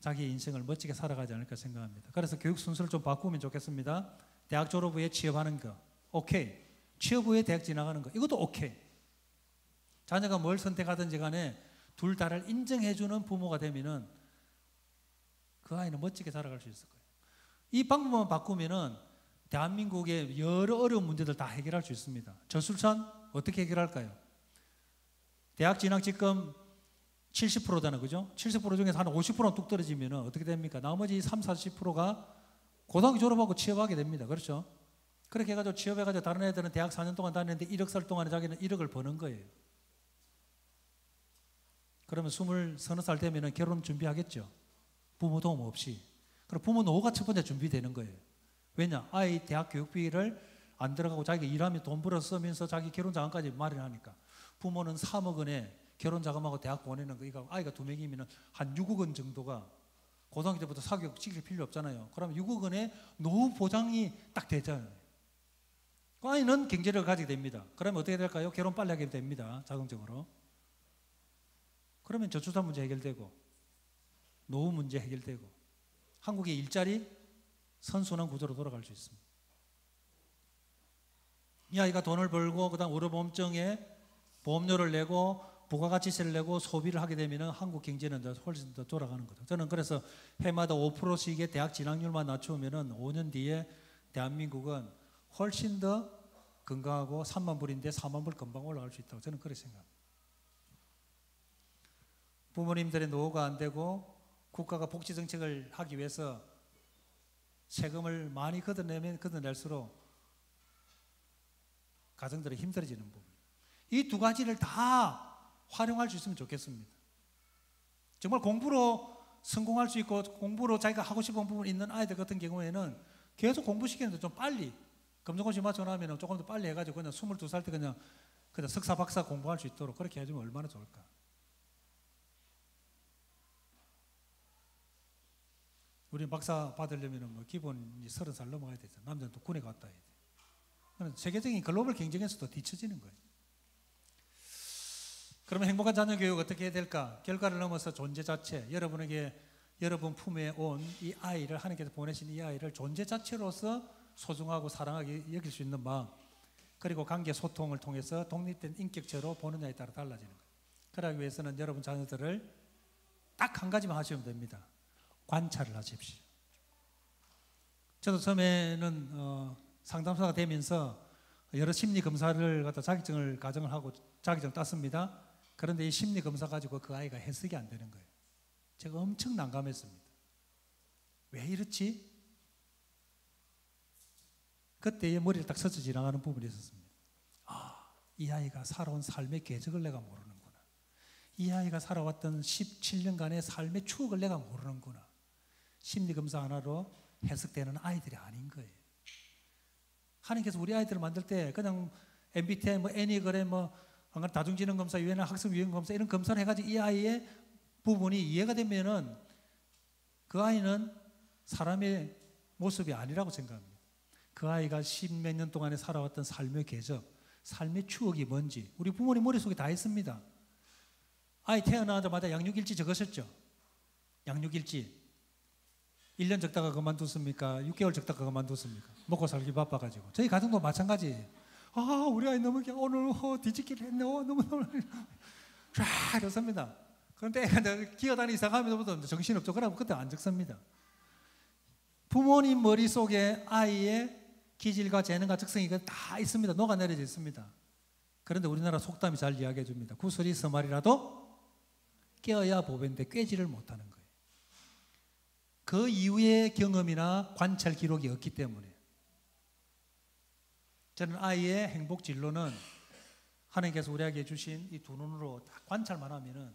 Speaker 2: 자기의 인생을 멋지게 살아가지 않을까 생각합니다. 그래서 교육 순서를 좀 바꾸면 좋겠습니다. 대학 졸업 후에 취업하는 거 오케이. 취업 후에 대학 지나가는 거 이것도 오케이. 자녀가 뭘 선택하든지 간에 둘 다를 인정해주는 부모가 되면은 그 아이는 멋지게 살아갈 수 있을 거예요. 이 방법만 바꾸면은 대한민국의 여러 어려운 문제들 다 해결할 수 있습니다. 저출산 어떻게 해결할까요? 대학 진학 지금 70%잖아요. 그죠? 70% 중에서 한 50%는 뚝 떨어지면 어떻게 됩니까? 나머지 30, 40%가 고등학교 졸업하고 취업하게 됩니다. 그렇죠? 그렇게 해가지고 취업해가지고 다른 애들은 대학 4년 동안 다녔는데 1억 살 동안에 자기는 1억을 버는 거예요. 그러면 20살 되면 결혼 준비하겠죠. 부모 도움 없이. 그럼 부모 노후가 첫 번째 준비되는 거예요. 왜냐? 아이 대학 교육비를 안 들어가고 자기가 일하며 돈 벌어 쓰면서 자기 결혼 자금까지 마련하니까. 부모는 3억 원에 결혼 자금하고 대학 보내는 거, 이거 아이가 2명이면 한 6억 원 정도가 고등학교 때부터 사교육 시킬 필요 없잖아요. 그러면 6억 원에 노후 보장이 딱 되잖아요. 그 아이는 경제력을 가지게 됩니다. 그러면 어떻게 될까요? 결혼 빨리 하게 됩니다. 자동적으로. 그러면 저출산 문제 해결되고 노후 문제 해결되고 한국의 일자리 선순환 구조로 돌아갈 수 있습니다. 이 아이가 돈을 벌고 그다음 의료보험증에 보험료를 내고 부가가치세를 내고 소비를 하게 되면 한국 경제는 훨씬 더 돌아가는 거죠. 저는 그래서 해마다 5%씩의 대학 진학률만 낮추면 5년 뒤에 대한민국은 훨씬 더 건강하고 3만 불인데 4만 불 금방 올라갈 수 있다고 저는 그렇게 생각합니다. 부모님들의 노후가 안 되고 국가가 복지 정책을 하기 위해서 세금을 많이 걷어낼수록 가정들이 힘들어지는 부분. 이 두 가지를 다 활용할 수 있으면 좋겠습니다. 정말 공부로 성공할 수 있고 공부로 자기가 하고 싶은 부분 있는 아이들 같은 경우에는 계속 공부시키는데 좀 빨리 검정고시 맞춰놓으면 조금 더 빨리 해가지고 그냥 22살 때 그냥 석사 박사 공부할 수 있도록 그렇게 해주면 얼마나 좋을까. 우리 박사 받으려면 뭐 기본이 30살 넘어가야 되죠. 남자는 또 군에 갔다 해야 돼. 세계적인 글로벌 경쟁에서도 뒤처지는 거예요. 그러면 행복한 자녀 교육 어떻게 해야 될까? 결과를 넘어서 존재 자체, 여러분 품에 온 이 아이를 하나님께서 보내신 이 아이를 존재 자체로서 소중하고 사랑하게 여길 수 있는 마음, 그리고 관계 소통을 통해서 독립된 인격체로 보느냐에 따라 달라지는 거예요. 그러기 위해서는 여러분 자녀들을 딱 한 가지만 하시면 됩니다. 관찰을 하십시오. 저도 처음에는 상담사가 되면서 여러 심리 검사를 갖다 자격증을 가정을 하고 자격증을 땄습니다. 그런데 이 심리 검사 가지고 그 아이가 해석이 안 되는 거예요. 제가 엄청 난감했습니다. 왜 이렇지? 그때의 머리를 딱 스쳐 지나가는 부분이 있었습니다. 아, 이 아이가 살아온 삶의 궤적을 내가 모르는구나. 이 아이가 살아왔던 17년간의 삶의 추억을 내가 모르는구나. 심리검사 하나로 해석되는 아이들이 아닌 거예요. 하나님께서 우리 아이들을 만들 때 그냥 MBTI, 애니그램, 다중지능 검사, 유엔아 학습 유형 검사 이런 검사를 해가지고 이 아이의 부분이 이해가 되면은 그 아이는 사람의 모습이 아니라고 생각합니다. 그 아이가 십몇 년 동안에 살아왔던 삶의 궤적, 삶의 추억이 뭔지 우리 부모님 머릿속에 다 있습니다. 아이 태어나자마자 양육일지 적으셨죠? 양육일지. 1년 적다가 그만뒀습니까? 6개월 적다가 그만뒀습니까? 먹고 살기 바빠가지고. 저희 가정도 마찬가지예요. 아, 우리 아이 너무 오늘 뒤집기를 했네. 너무 쫙 이렇습니다. 그런데 애가 기어다니기 시작하면서부터 정신없죠. 그러면 그때 안 적습니다. 부모님 머릿속에 아이의 기질과 재능과 적성이 다 있습니다. 녹아내려져 있습니다. 그런데 우리나라 속담이 잘 이야기해 줍니다. 구슬이 서말이라도 깨어야 보배인데 꿰지를 못하는 거예요. 그 이후의 경험이나 관찰 기록이 없기 때문에 저는 아이의 행복 진로는 하나님께서 우리에게 주신 이 두 눈으로 딱 관찰만 하면은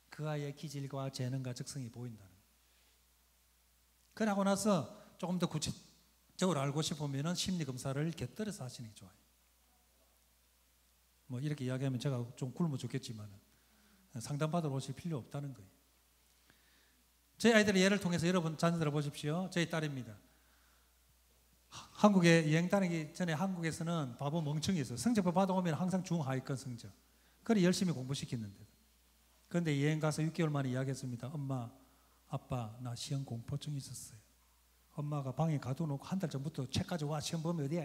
Speaker 2: 그 아이의 기질과 재능과 적성이 보인다는 거예요. 그러고 나서 조금 더 구체적으로 알고 싶으면은 심리 검사를 곁들여서 하시는 게 좋아요. 뭐 이렇게 이야기하면 제가 좀 굶어 죽겠지만 상담받으러 오실 필요 없다는 거예요. 저희 아이들의 예를 통해서 여러분 자녀들을 보십시오. 저희 딸입니다. 한국에 여행 다니기 전에 한국에서는 바보 멍청이였어요. 성적표 받아오면 항상 중하위권 성적. 그래 열심히 공부시켰는데. 그런데 여행 가서 6개월 만에 이야기했습니다. 엄마, 아빠, 나 시험 공포증이 있었어요. 엄마가 방에 가둬놓고 한 달 전부터 책 가져와 시험 보면 어디야?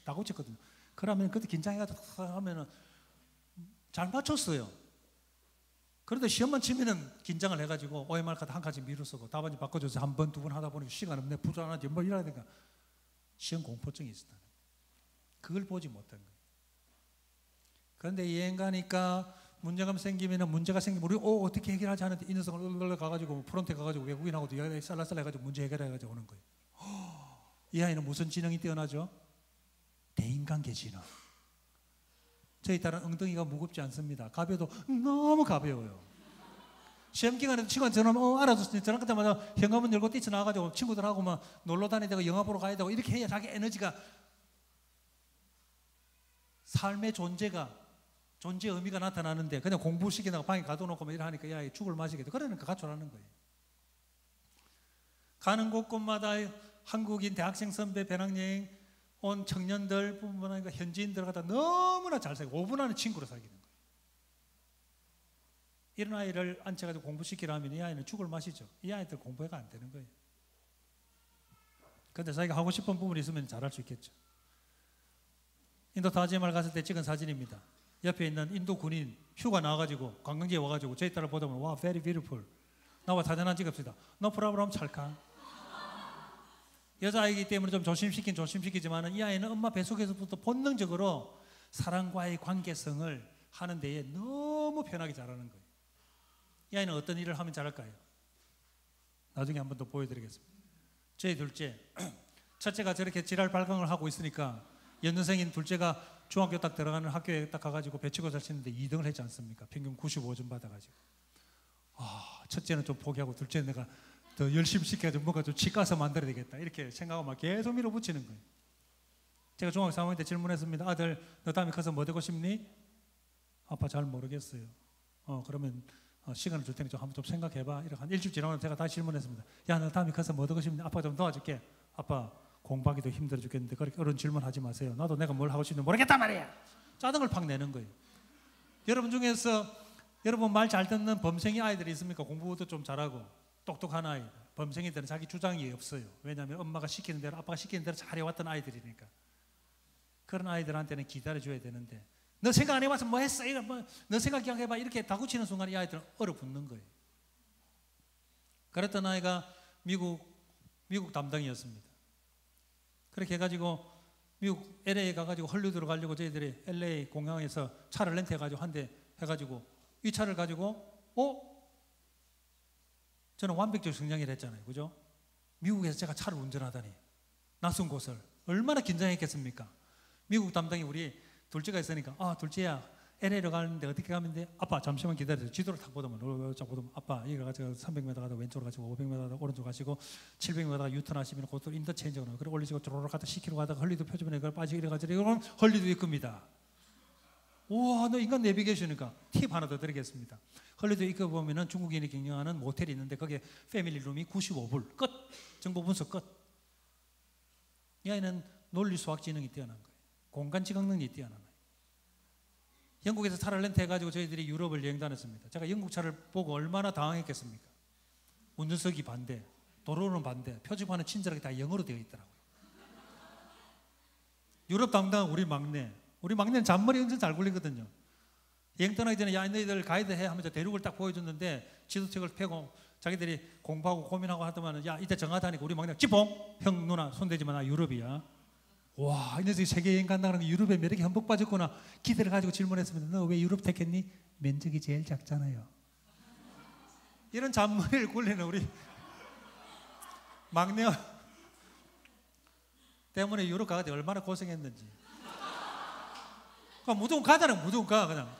Speaker 2: 다 고쳤거든요. 그러면 그때 긴장해가지고 하면은 잘 맞췄어요. 그런데 시험만 치면은 긴장을 해가지고 OMR 카드 한 가지 미루 쓰고 답안지 바꿔줘서 한 번, 두 번 하다 보니까 시간 없네, 부족하지, 뭐 이래야 되니까 시험 공포증이 있었다는 거예요. 그걸 보지 못한 거예요. 그런데 여행 가니까 문제가 생기면은 문제가 생기면 우리 어떻게 해결하지 하는데 이 녀석을 가가지고 프론트에 가가지고 외국인하고도 이야기 쌀쌀 해가지고 문제 해결해가지고 오는 거예요. 이 아이는 무슨 지능이 뛰어나죠? 대인관계 지능. 저희 딸은 엉덩이가 무겁지 않습니다. 가벼도 너무 가벼워요. 시험 기간에도 친구한테 전화하면 알아서 전화 끝나마자 현관문 열고 뛰쳐나와가지고 친구들하고 막 놀러 다니다가 영화 보러 가야 되고 이렇게 해야 자기 에너지가 삶의 존재 의미가 나타나는데 그냥 공부시키다가 방에 가둬놓고 막 이러니까 야 죽을 맛이겠다. 그러니까 가출하는 거예요. 가는 곳곳마다 한국인 대학생 선배 배낭여행 온 청년들 뿐만 아니라 현지인들 갖다 너무나 잘 살고 5분 안에 친구로 사귀는 거예요. 이런 아이를 앉혀가지고 공부시키라면 이 아이는 죽을 맛이죠. 이 아이들 공부가 안 되는 거예요. 그런데 자기가 하고 싶은 부분이 있으면 잘할 수 있겠죠. 인도 타지마할 갔을 때 찍은 사진입니다. 옆에 있는 인도 군인 휴가 나와가지고 관광지에 와가지고 저희 딸을 보다 보면 와 very beautiful 나와 사진 하나 찍읍시다. No problem 찰칵. 여자아이기 때문에 좀 조심시키지만 이 아이는 엄마 뱃속에서부터 본능적으로 사랑과의 관계성을 하는 데에 너무 편하게 잘하는 거예요. 이 아이는 어떤 일을 하면 잘할까요? 나중에 한 번 더 보여드리겠습니다. 저희 둘째 첫째가 저렇게 지랄 발광을 하고 있으니까 연년생인 둘째가 중학교 딱 들어가는 학교에 딱 가가지고 배치고사 치는데 2등을 했지 않습니까? 평균 95점 받아가지고 첫째는 좀 포기하고 둘째는 내가 더 열심히 시켜가지고 뭔가 좀 치과서 만들어야 되겠다 이렇게 생각하고 막 계속 밀어붙이는 거예요. 제가 중학교 3학년 때 질문했습니다. 아들 너 다음에 커서 뭐 되고 싶니? 아빠 잘 모르겠어요. 그러면 시간을 줄 테니까 한번 좀 생각해봐. 이렇게 한 일주일 지나면 제가 다시 질문했습니다. 야 너 다음에 커서 뭐 되고 싶니? 아빠 좀 도와줄게. 아빠 공부하기도 힘들어 죽겠는데 그렇게 어려운 질문하지 마세요. 나도 내가 뭘 하고 싶은지 모르겠단 말이야. 짜증을 팍 내는 거예요. 여러분 중에서 여러분 말 잘 듣는 범생이 아이들이 있습니까? 공부도 좀 잘하고 똑똑한 아이. 범생이들은 자기 주장이 없어요. 왜냐하면 엄마가 시키는 대로 아빠가 시키는 대로 잘해왔던 아이들이니까. 그런 아이들한테는 기다려줘야 되는데 너 생각 안 해봐서 뭐 했어? 너 생각 기억해봐. 이렇게 다구치는 순간 이 아이들은 얼어붙는 거예요. 그랬던 아이가 미국 담당이었습니다. 그렇게 해가지고 미국 LA에 가가지고 헐리우드로 가려고 저희들이 LA 공항에서 차를 렌트해가지고 한 대 해가지고 이 차를 가지고 저는 완벽적 성장을 했잖아요. 그죠? 미국에서 제가 차를 운전하다니 낯선 곳을 얼마나 긴장했겠습니까? 미국 담당이 우리 둘째가 있으니까 둘째야 LA로 가는데 어떻게 가면 돼? 아빠 잠시만 기다려요. 지도를 딱 보더만 아빠 여기 가서 300m 가다 왼쪽으로 가시고 500m 가다 오른쪽으로 가시고 700m 가다 유턴하시면 그것도 인터체인지가 나와요. 그리고 올리시고 쪼로록 가다 10km 가다가 헐리우드 표지판에 그걸 빠지고 이래가지고 이건 헐리우드 입구입니다. 우와, 너 인간 내비게이션이니까 팁 하나 더 드리겠습니다. 헐리우드 입구 보면은 중국인이 경영하는 모텔이 있는데 거기에 패밀리 룸이 95불 끝. 정보 분석 끝. 이 아이는 논리 수학 지능이 뛰어난 거예요. 공간 지각 능력이 뛰어난 거예요. 영국에서 차를 렌트해가지고 저희들이 유럽을 여행 다녔습니다. 제가 영국 차를 보고 얼마나 당황했겠습니까? 운전석이 반대, 도로는 반대, 표지판은 친절하게 다 영어로 되어 있더라고요. 유럽 담당 우리 막내는 잔머리 운전 잘 굴리거든요. 여행 떠나기 전에 야 너희들 가이드 해 하면서 대륙을 딱 보여줬는데 지도책을 펴고 자기들이 공부하고 고민하고 하더만 야 이때 정하다니까 우리 막내 지봉 형 누나 손대지 마 나 유럽이야. 와, 이 녀석이 세계 여행 간다는 게 유럽의 매력에 흠뻑 빠졌구나. 기대를 가지고 질문했습니다. 너 왜 유럽 택했니? 면적이 제일 작잖아요. 이런 잔머리를 굴리는 우리 막내 때문에 유럽 가가지고 얼마나 고생했는지. 그러니까 무조건 가잖아. 무조건 가 그냥.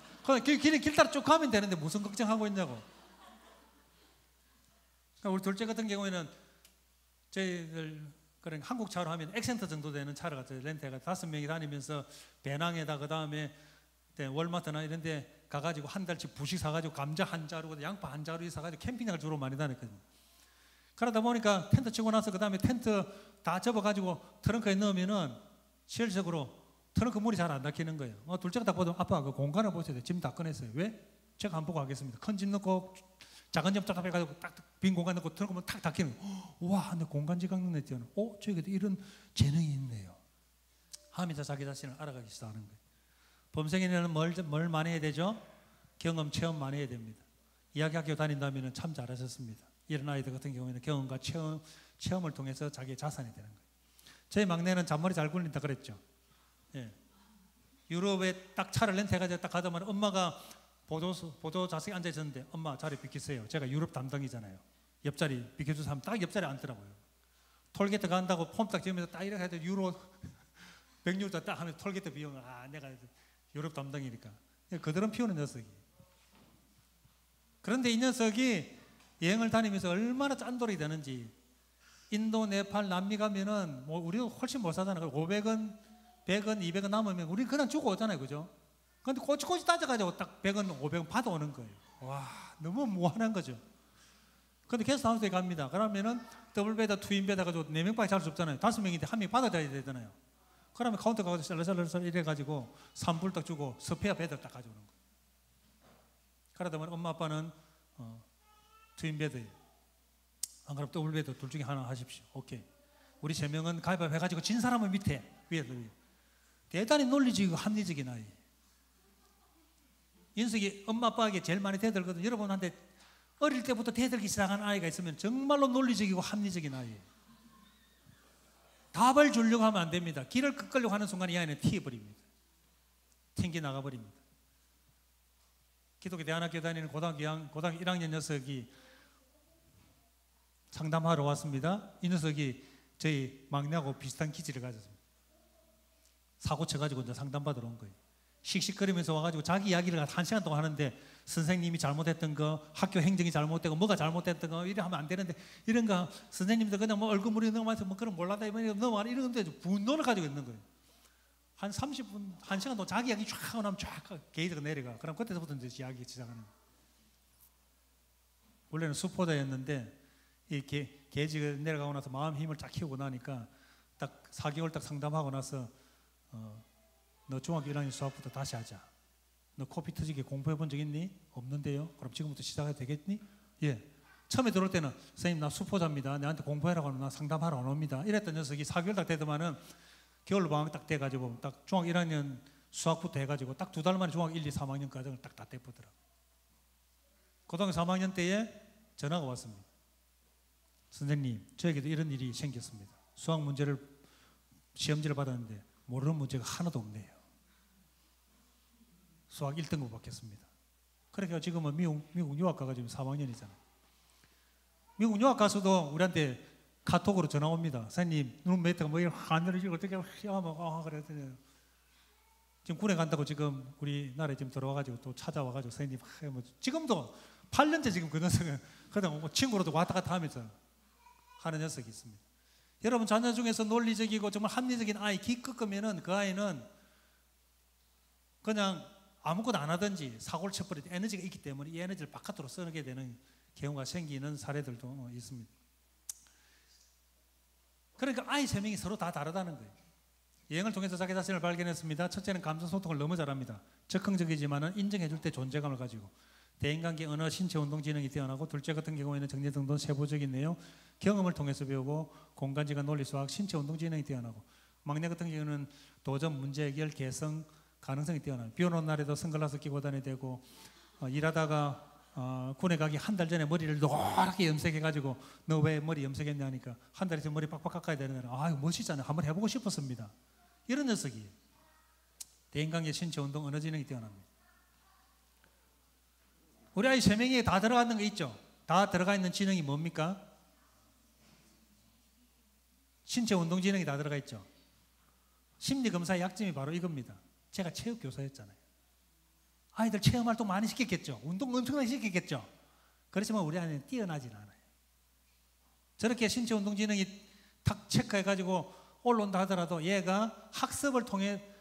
Speaker 2: 길 따라 쭉 가면 되는데 무슨 걱정하고 있냐고. 그러니까 우리 둘째 같은 경우에는 저희들 그러니까 한국 차로 하면 액센트 정도 되는 차를 갖다 렌트해가 5명이 다니면서 배낭에다 그 다음에 월마트나 이런 데 가가지고 한 달치 부식 사가지고 감자 한 자루, 양파 한 자루 사가지고 캠핑장을 주로 많이 다녔거든요. 그러다 보니까 텐트 치고 나서 그 다음에 텐트 다 접어가지고 트렁크에 넣으면은 실질적으로 트렁크 문이 잘 안 닫히는 거예요. 둘째가 딱 보더니 아빠 그 공간을 보셔야 돼. 짐 다 꺼냈어요. 왜? 제가 안 보고 가겠습니다. 큰 짐 넣고 작은 짐 딱 해가지고 딱 빈 공간 넣고 트렁크 문 탁 닫히는 거예요. 와, 내 공간 지각 능력이 뛰어나. 저에게도 이런 재능이 있네요. 하면서 자기 자신을 알아가기 시작하는 거예요. 범생에는 뭘 많이 해야 되죠? 경험, 체험 많이 해야 됩니다. 이야기학교 다닌다면 참 잘하셨습니다. 이런 아이들 같은 경우에는 경험과 체험을 통해서 자기의 자산이 되는 거예요. 저희 막내는 잔머리 잘 굴린다 그랬죠. 예. 유럽에 딱 차를 렌트해가지고 딱 가자마자 엄마가 보조 좌석에 앉아 있었는데 엄마 자리 비키세요. 제가 유럽 담당이잖아요. 옆자리 비켜주세요 하면 딱 옆자리에 앉더라고요. 톨게이트 간다고 폼 딱 지으면서 딱 이렇게 해도 유로 100유로 딱 하면 톨게이트 비용을 내가 유럽 담당이니까 그들은 피우는 녀석이. 그런데 이 녀석이 여행을 다니면서 얼마나 짠돌이 되는지. 인도, 네팔, 남미 가면은 뭐 우리도 훨씬 못 사잖아요. 500원, 100원, 200원 남으면 우리 그냥 주고 오잖아요, 그죠? 근데 꼬치꼬치 따져가지고 딱 100원, 500원 받아오는 거예요. 와, 너무 무한한 거죠. 근데 게스트하우스에 갑니다. 그러면은 더블베드, 트윈베드 가지고 4명밖에 잘 수 없잖아요. 5명인데 1명이 받아줘야 되잖아요. 그러면 카운터 가서 쌀쌀쌀 이래가지고 3불 딱 주고 스페어 베드 딱 가져오는 거예요. 그러다 보면 엄마 아빠는 트윈베드예요. 안 그럼 더블베드 둘 중에 하나 하십시오. 오케이. 우리 3명은 가위바위보 해가지고 진 사람은 밑에 위에. 대단히 논리적이고 합리적인 아이. 인석이 엄마 아빠에게 제일 많이 대들거든요. 여러분한테 어릴 때부터 대들기 시작한 아이가 있으면 정말로 논리적이고 합리적인 아이예요. 답을 주려고 하면 안 됩니다. 길을 끄려고 하는 순간 이 아이는 튀어버립니다. 튕겨 나가버립니다. 기독교 대안학교 다니는 고등학교 1학년 녀석이 상담하러 왔습니다. 이 녀석이 저희 막내하고 비슷한 기질을 가졌습니다. 사고 쳐가지고 이제 상담받으러 온 거예요. 씩씩거리면서 와가지고 자기 이야기를 1시간 동안 하는데 선생님이 잘못했던 거, 학교 행정이 잘못되고 뭐가 잘못됐던 거 이래 하면 안 되는데 이런 거 선생님들 그냥 뭐 얼굴물이 넘어가서 뭐 그런 몰라다 넘어가는 이런 건데 분노를 가지고 있는 거예요. 한 30분, 1시간 동안 자기 이야기 쫙 하고 나면 쫙 게이트가 내려가. 그럼 그때부터 이제 이야기 시작하는 거예요. 원래는 수포자였는데 이 계지가 내려가고 나서 마음 힘을 쫙 키우고 나니까 딱 4개월 딱 상담하고 나서 너 중학교 1학년 수학부터 다시 하자. 너 코피 터지게 공부해 본 적 있니? 없는데요. 그럼 지금부터 시작해도 되겠니? 예. 처음에 들어올 때는 선생님 나 수포자입니다. 내한테 공부해라고 하면 나 상담하러 안 옵니다. 이랬던 녀석이 4개월 딱 되더만은 겨울 방학 딱 돼가지고 딱 중학 1학년 수학부터 해가지고 딱 2달 만에 중학 1, 2, 3학년 과정을 딱 다 떼보더라고. 고등학교 3학년 때에 전화가 왔습니다. 선생님, 저에게도 이런 일이 생겼습니다. 수학 문제를 시험지를 받았는데 모르는 문제가 하나도 없네요. 수학 1등급 받겠습니다. 그러니까 지금은 미국 유학 가가지고 3학년이잖아요. 미국 유학 가서도 우리한테 카톡으로 전화 옵니다. 선생님 눈 매트가 뭐 이렇게 하늘을 어떻게 하면 그랬더니 지금 군에 간다고 지금 우리나라에 지금 들어와가지고 또 찾아와가지고 선생님 뭐 지금도 8년째 지금 그 녀석은 그냥 뭐 친구로도 왔다 갔다 하면서 하는 녀석이 있습니다. 여러분 자녀 중에서 논리적이고 정말 합리적인 아이 기껏 끄면은 그 아이는 그냥 아무것도 안 하든지 사고를 쳐버리든 에너지가 있기 때문에 이 에너지를 바깥으로 쓰게 되는 경우가 생기는 사례들도 있습니다. 그러니까 아이 3명이 서로 다 다르다는 거예요. 여행을 통해서 자기 자신을 발견했습니다. 첫째는 감정 소통을 너무 잘합니다. 적극적이지만 인정해줄 때 존재감을 가지고 대인관계, 언어, 신체 운동 지능이 뛰어나고 둘째 같은 경우에는 정리등등 세부적인 내용, 경험을 통해서 배우고 공간지각, 논리, 수학, 신체 운동 지능이 뛰어나고 막내 같은 경우는 도전, 문제 해결, 개성, 가능성이 뛰어나요. 비 오는 날에도 선글라스 끼고 다녀야 되고 일하다가 군에 가기 한 달 전에 머리를 노랗게 염색해가지고 너 왜 머리 염색했냐 하니까 한 달 있으면 머리 빡빡 깎아야 되는 데는 아 멋있잖아요. 한번 해보고 싶었습니다. 이런 녀석이에요. 대인관계, 신체 운동, 언어 지능이 뛰어납니다. 우리 아이 3명이 다 들어가 있는 거 있죠? 다 들어가 있는 지능이 뭡니까? 신체 운동 지능이 다 들어가 있죠? 심리검사의 약점이 바로 이겁니다. 제가 체육교사였잖아요. 아이들 체험활동 많이 시켰겠죠? 운동 엄청나게 시켰겠죠? 그렇지만 우리 아이는 뛰어나질 않아요. 저렇게 신체 운동 지능이 탁 체크해가지고 올라온다 하더라도 얘가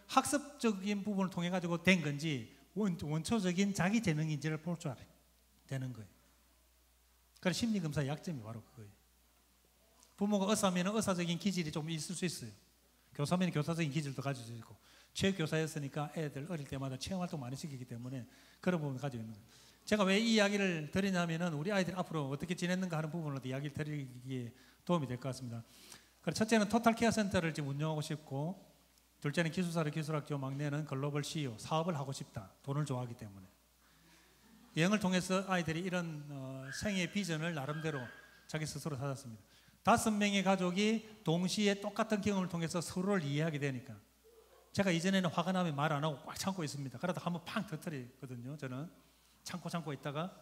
Speaker 2: 학습적인 부분을 통해 가지고 된 건지 원초적인 자기 재능인지를 볼 줄 알아야 되는 거예요. 그래서 심리검사의 약점이 바로 그거예요. 부모가 의사면 의사적인 기질이 좀 있을 수 있어요. 교사면 교사적인 기질도 가지고 있고 체육교사였으니까 애들 어릴 때마다 체험활동 많이 시키기 때문에 그런 부분을 가지고 있는 거예요. 제가 왜 이 이야기를 드리냐면은 우리 아이들이 앞으로 어떻게 지냈는가 하는 부분으로 이야기를 드리기에 도움이 될 것 같습니다. 그래서 첫째는 토탈케어 센터를 지금 운영하고 싶고 둘째는 기술사를 기술학교, 막내는 글로벌 CEO, 사업을 하고 싶다. 돈을 좋아하기 때문에. 여행을 통해서 아이들이 이런 생애 비전을 나름대로 자기 스스로 찾았습니다. 5명의 가족이 동시에 똑같은 경험을 통해서 서로를 이해하게 되니까 제가 이전에는 화가 나면 말 안 하고 꽉 참고 있습니다. 그러다 한번 팡 터뜨리거든요. 저는 참고 있다가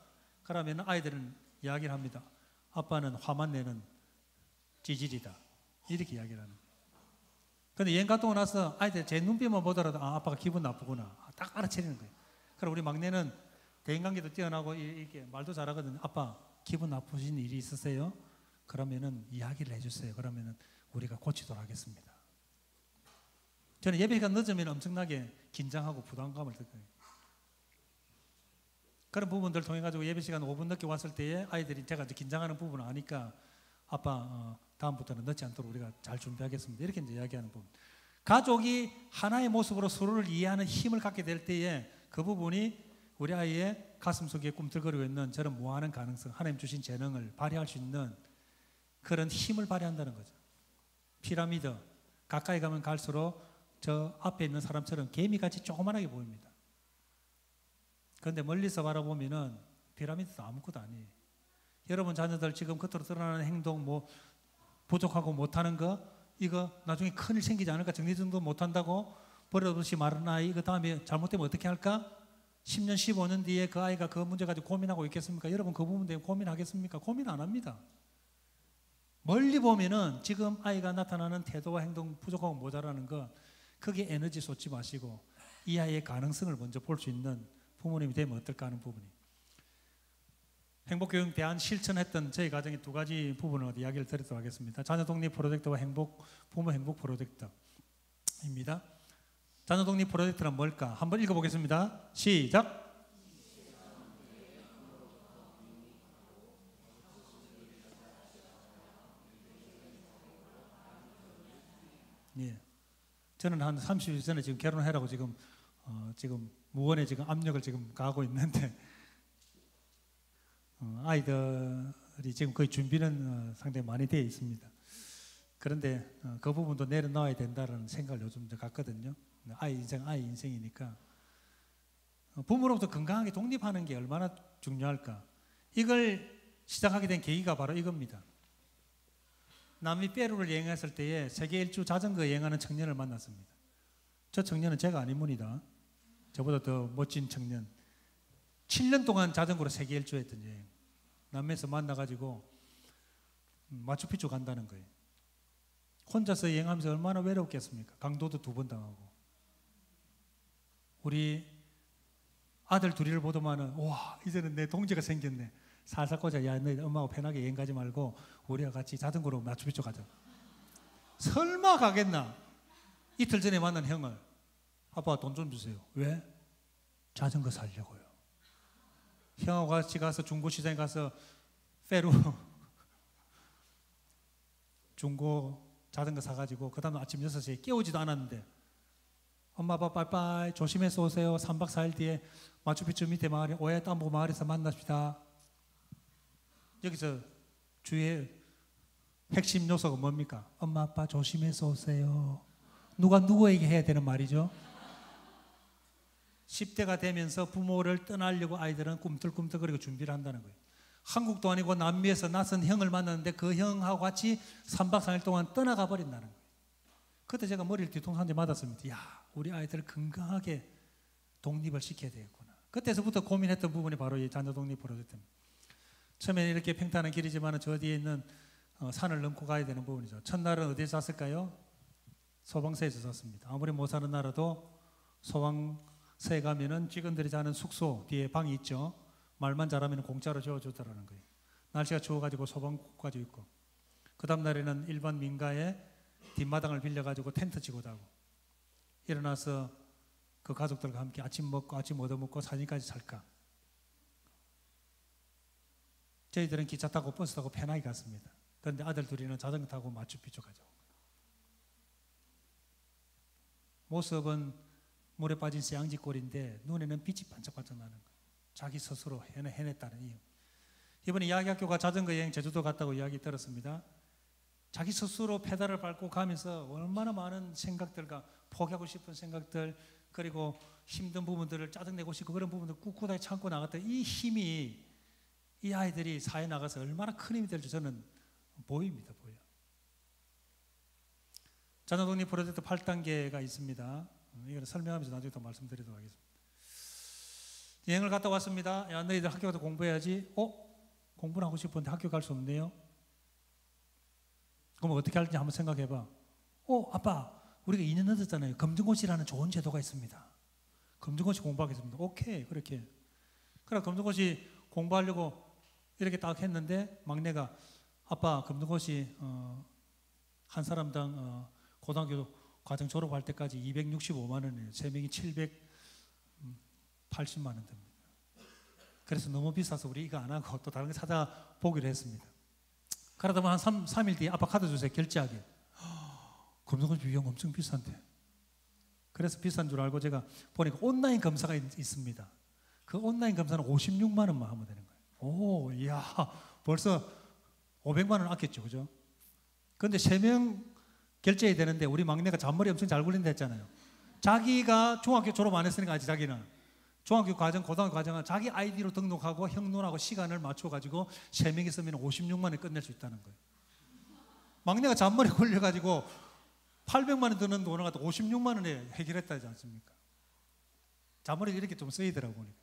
Speaker 2: 그러면 아이들은 이야기를 합니다. 아빠는 화만 내는 찌질이다. 이렇게 이야기를 하는 거예요. 그런데 여행 갔다 오고 나서 아이들 제 눈빛만 보더라도 아빠가 기분 나쁘구나. 딱 알아채리는 거예요. 그럼 우리 막내는 대인관계도 뛰어나고 이렇게 말도 잘하거든요. 아빠 기분 나쁘신 일이 있으세요? 그러면은 이야기를 해주세요. 그러면은 우리가 고치도록 하겠습니다. 저는 예배가 늦으면 엄청나게 긴장하고 부담감을 느껴요. 그런 부분들을 통해 가지고 예배 시간 5분 늦게 왔을 때에 아이들이 제가 이제 긴장하는 부분을 아니까 아빠 다음부터는 늦지 않도록 우리가 잘 준비하겠습니다. 이렇게 이제 이야기하는 부분. 가족이 하나의 모습으로 서로를 이해하는 힘을 갖게 될 때에 그 부분이 우리 아이의 가슴 속에 꿈틀거리고 있는 저런 무한한 가능성, 하나님 주신 재능을 발휘할 수 있는 그런 힘을 발휘한다는 거죠. 피라미드 가까이 가면 갈수록 저 앞에 있는 사람처럼 개미같이 조그만하게 보입니다. 그런데 멀리서 바라보면은 피라미드도 아무것도 아니에요. 여러분 자녀들 지금 겉으로 드러나는 행동 뭐 부족하고 못하는 거 이거 나중에 큰일 생기지 않을까? 정리정돈 못한다고 버릇없이 마른 아이 그 다음에 잘못되면 어떻게 할까? 10년 15년 뒤에 그 아이가 그 문제 가지고 고민하고 있겠습니까? 여러분 그 부분 때문에 고민하겠습니까? 고민 안 합니다. 멀리 보면은 지금 아이가 나타나는 태도와 행동 부족하고 모자라는 거 크게 에너지 쏟지 마시고 이 아이의 가능성을 먼저 볼 수 있는 부모님이 되면 어떨까 하는 부분이 행복교육 대안 실천했던 저희 가정의 2가지 부분을 이야기를 드리도록 하겠습니다. 자녀 독립 프로젝트와 부모 행복 프로젝트입니다. 자녀 독립 프로젝트란 뭘까? 한번 읽어보겠습니다. 시작! 예. 저는 한 30일 전에 지금 결혼해라고 지금 무언의 지금 압력을 지금 가하고 있는데 아이들이 지금 거의 준비는 상당히 많이 되어 있습니다. 그런데 그 부분도 내려놔야 된다는 생각을 요즘 갖거든요. 아이 인생이니까 부모로부터 건강하게 독립하는 게 얼마나 중요할까. 이걸 시작하게 된 계기가 바로 이겁니다. 남미 페루를 여행했을 때에 세계 일주 자전거 여행하는 청년을 만났습니다. 저 청년은 제가 아니문이다. 저보다 더 멋진 청년. 7년 동안 자전거로 세계 일주 했던 여행. 남미에서 만나가지고 마추픽추 간다는 거예요. 혼자서 여행하면서 얼마나 외롭겠습니까? 강도도 2번 당하고. 우리 아들 둘이를 보더만은 와 이제는 내 동지가 생겼네. 살살 꽂아. 야 너희 엄마하고 편하게 여행 가지 말고 우리와 같이 자전거로 마추픽추 가자. 설마 가겠나? 이틀 전에 만난 형을 아빠 돈 좀 주세요. 왜? 자전거 살려고요. 형하고 같이 가서 중고시장에 가서 페루 중고 자전거 사가지고 그 다음 아침 6시에 깨우지도 않았는데 엄마 아빠 빠이빠이 조심해서 오세요. 3박 4일 뒤에 마추픽추 밑에 마을에 오야땀보 마을에서 만납시다. 여기서 주의 핵심 요소가 뭡니까? 엄마 아빠 조심해서 오세요. 누가 누구에게 해야 되는 말이죠? 10대가 되면서 부모를 떠나려고 아이들은 꿈틀꿈틀거리고 준비를 한다는 거예요. 한국도 아니고 남미에서 낯선 형을 만났는데 그 형하고 같이 3박 4일 동안 떠나가 버린다는 거예요. 그때 제가 머리를 뒤통수 한 대 맞았습니다. 야, 우리 아이들을 건강하게 독립을 시켜야 되겠구나. 그때서부터 고민했던 부분이 바로 이 자녀 독립 프로젝트입니다. 처음에는 이렇게 평탄한 길이지만 저 뒤에 있는 산을 넘고 가야 되는 부분이죠. 첫날은 어디서 잤을까요? 소방서에서 잤습니다. 아무리 못 사는 나라도 소방서에 가면은 직원들이 자는 숙소 뒤에 방이 있죠. 말만 잘하면 공짜로 재워주더라는 거예요. 날씨가 추워가지고 소방국 가지고 있고, 그 다음 날에는 일반 민가에 뒷마당을 빌려가지고 텐트 치고 자고, 일어나서 그 가족들과 함께 아침 먹고 아침 얻어먹고 사진까지 찰까. 저희들은 기차 타고 버스 타고 편하게 갔습니다. 그런데 아들 둘이는 자전거 타고 마추픽추 가죠. 모습은 물에 빠진 쇠양지 꼴인데 눈에는 빛이 반짝반짝 나는 거예요. 자기 스스로 해냈다는 이유. 이번에 이야기학교가 자전거 여행 제주도 갔다고 이야기 들었습니다. 자기 스스로 페달을 밟고 가면서 얼마나 많은 생각들과 포기하고 싶은 생각들, 그리고 힘든 부분들을 짜증내고 싶고 그런 부분들 꿋꿋하게 참고 나갔던 이 힘이 이 아이들이 사회에 나가서 얼마나 큰 힘이 될지 저는 보입니다. 보여. 자녀독립 프로젝트 8단계가 있습니다. 이걸 설명하면서 나중에 더 말씀드리도록 하겠습니다. 여행을 갔다 왔습니다. 야, 너희들 학교 가서 공부해야지. 공부를 하고 싶은데 학교 갈 수 없네요. 그럼 어떻게 할지 한번 생각해봐. 아빠, 우리가 2년 늦었잖아요. 검정고시라는 좋은 제도가 있습니다. 검정고시 공부하겠습니다. 오케이, 그렇게. 그래, 검정고시 공부하려고 이렇게 딱 했는데 막내가 아빠, 검정고시 한 사람당 고등학교 과정 졸업할 때까지 265만 원이에요. 3명이 780만 원 됩니다. 그래서 너무 비싸서 우리 이거 안 하고 또 다른 거 찾아보기로 했습니다. 그러다 보면 한 3일 뒤에 아빠 카드 주세요. 결제하게. 검정고시 비용 엄청 비싼데. 그래서 비싼 줄 알고 제가 보니까 온라인 검사가 있습니다. 그 온라인 검사는 56만 원만 하면 되는 거예요. 이야, 벌써 500만 원 아꼈죠, 그죠? 그런데 3명 결제해야 되는데 우리 막내가 잔머리 엄청 잘 굴린다 했잖아요. 자기가 중학교 졸업 안 했으니까 아직 자기는 중학교 과정, 고등학교 과정은 자기 아이디로 등록하고 형 누나하고 시간을 맞춰가지고 3명이 쓰면 56만 원에 끝낼 수 있다는 거예요. 막내가 잔머리 굴려가지고 800만 원 드는 돈을 갖다 56만 원에 해결했다 하지 않습니까? 잔머리가 이렇게 좀 쓰이더라고 보니까.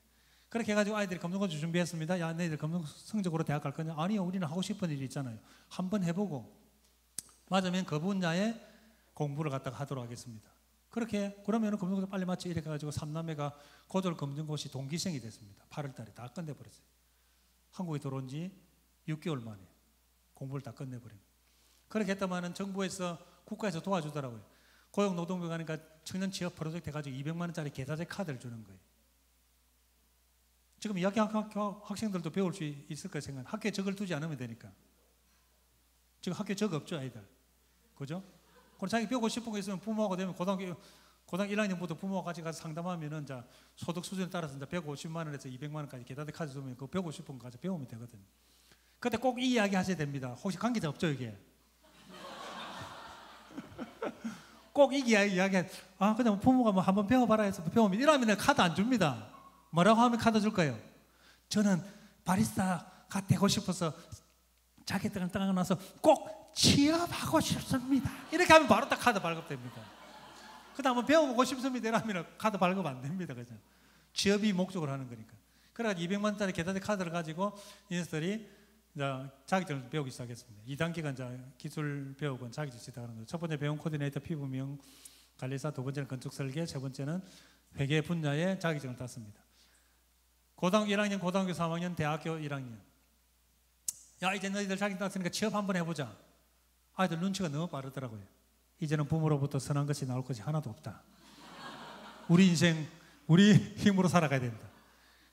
Speaker 2: 그렇게 해가지고 아이들이 검정고시 준비했습니다. 야, 너희들 검정 성적으로 대학 갈 거냐? 아니요, 우리는 하고 싶은 일이 있잖아요. 한번 해보고 맞으면 그 분야에 공부를 갖다가 하도록 하겠습니다. 그렇게 그러면 검정고시 빨리 마치 이렇게 해가지고 3남매가 고졸 검정고시 동기생이 됐습니다. 8월 달에 다 끝내버렸어요. 한국에 들어온 지 6개월 만에 공부를 다 끝내버립니다. 그렇게 했다마는 정부에서 국가에서 도와주더라고요. 고용노동부 가니까 청년 취업 프로젝트 해가지고 200만 원짜리 계좌제 카드를 주는 거예요. 지금 이학교 학생들도 배울 수 있을 거라 생각해요. 학교에 적을 두지 않으면 되니까. 지금 학교에 적 없죠, 아이들. 그죠? 그럼 자기 배우고 싶은 거 있으면 부모하고 되면 고등학교 1학년부터 부모와 같이 가서 상담하면은 자, 소득 수준에 따라서 이제 150만 원에서 200만 원까지 계좌제 카드 주면 그거 배우고 싶은 거 가서 배우면 되거든요. 그때 꼭 이 이야기 하셔야 됩니다. 혹시 관계자 없죠, 이게? 꼭 이 이야기, 그냥 부모가 뭐 한번 배워봐라 해서 배우면 이러면 카드 안 줍니다. 뭐라고 하면 카드 줄까요? 저는 바리스타가 되고 싶어서 자켓을 딱 나서 꼭 취업하고 싶습니다. 이렇게 하면 바로 딱 카드 발급됩니다. 그 다음 배워보고 싶습니다. 이러면 카드 발급 안 됩니다. 그죠? 취업이 목적으로 하는 거니까. 그래가지고 200만 원짜리 계좌제 카드를 가지고 이 녀석들이 이제 자격증을 배우기 시작했습니다. 2단계가 이제 기술 배우고 자격증 시작하는 거죠. 첫 번째 배운 코디네이터 피부 미용 관리사, 두 번째는 건축 설계, 세 번째는 회계 분야의 자격증을 땄습니다. 고등학교 1학년, 고등학교 3학년, 대학교 1학년. 야, 이제 너희들 자격증 땄으니까 취업 한번 해보자. 아이들 눈치가 너무 빠르더라고요. 이제는 부모로부터 선한 것이 나올 것이 하나도 없다. 우리 인생 우리 힘으로 살아가야 된다.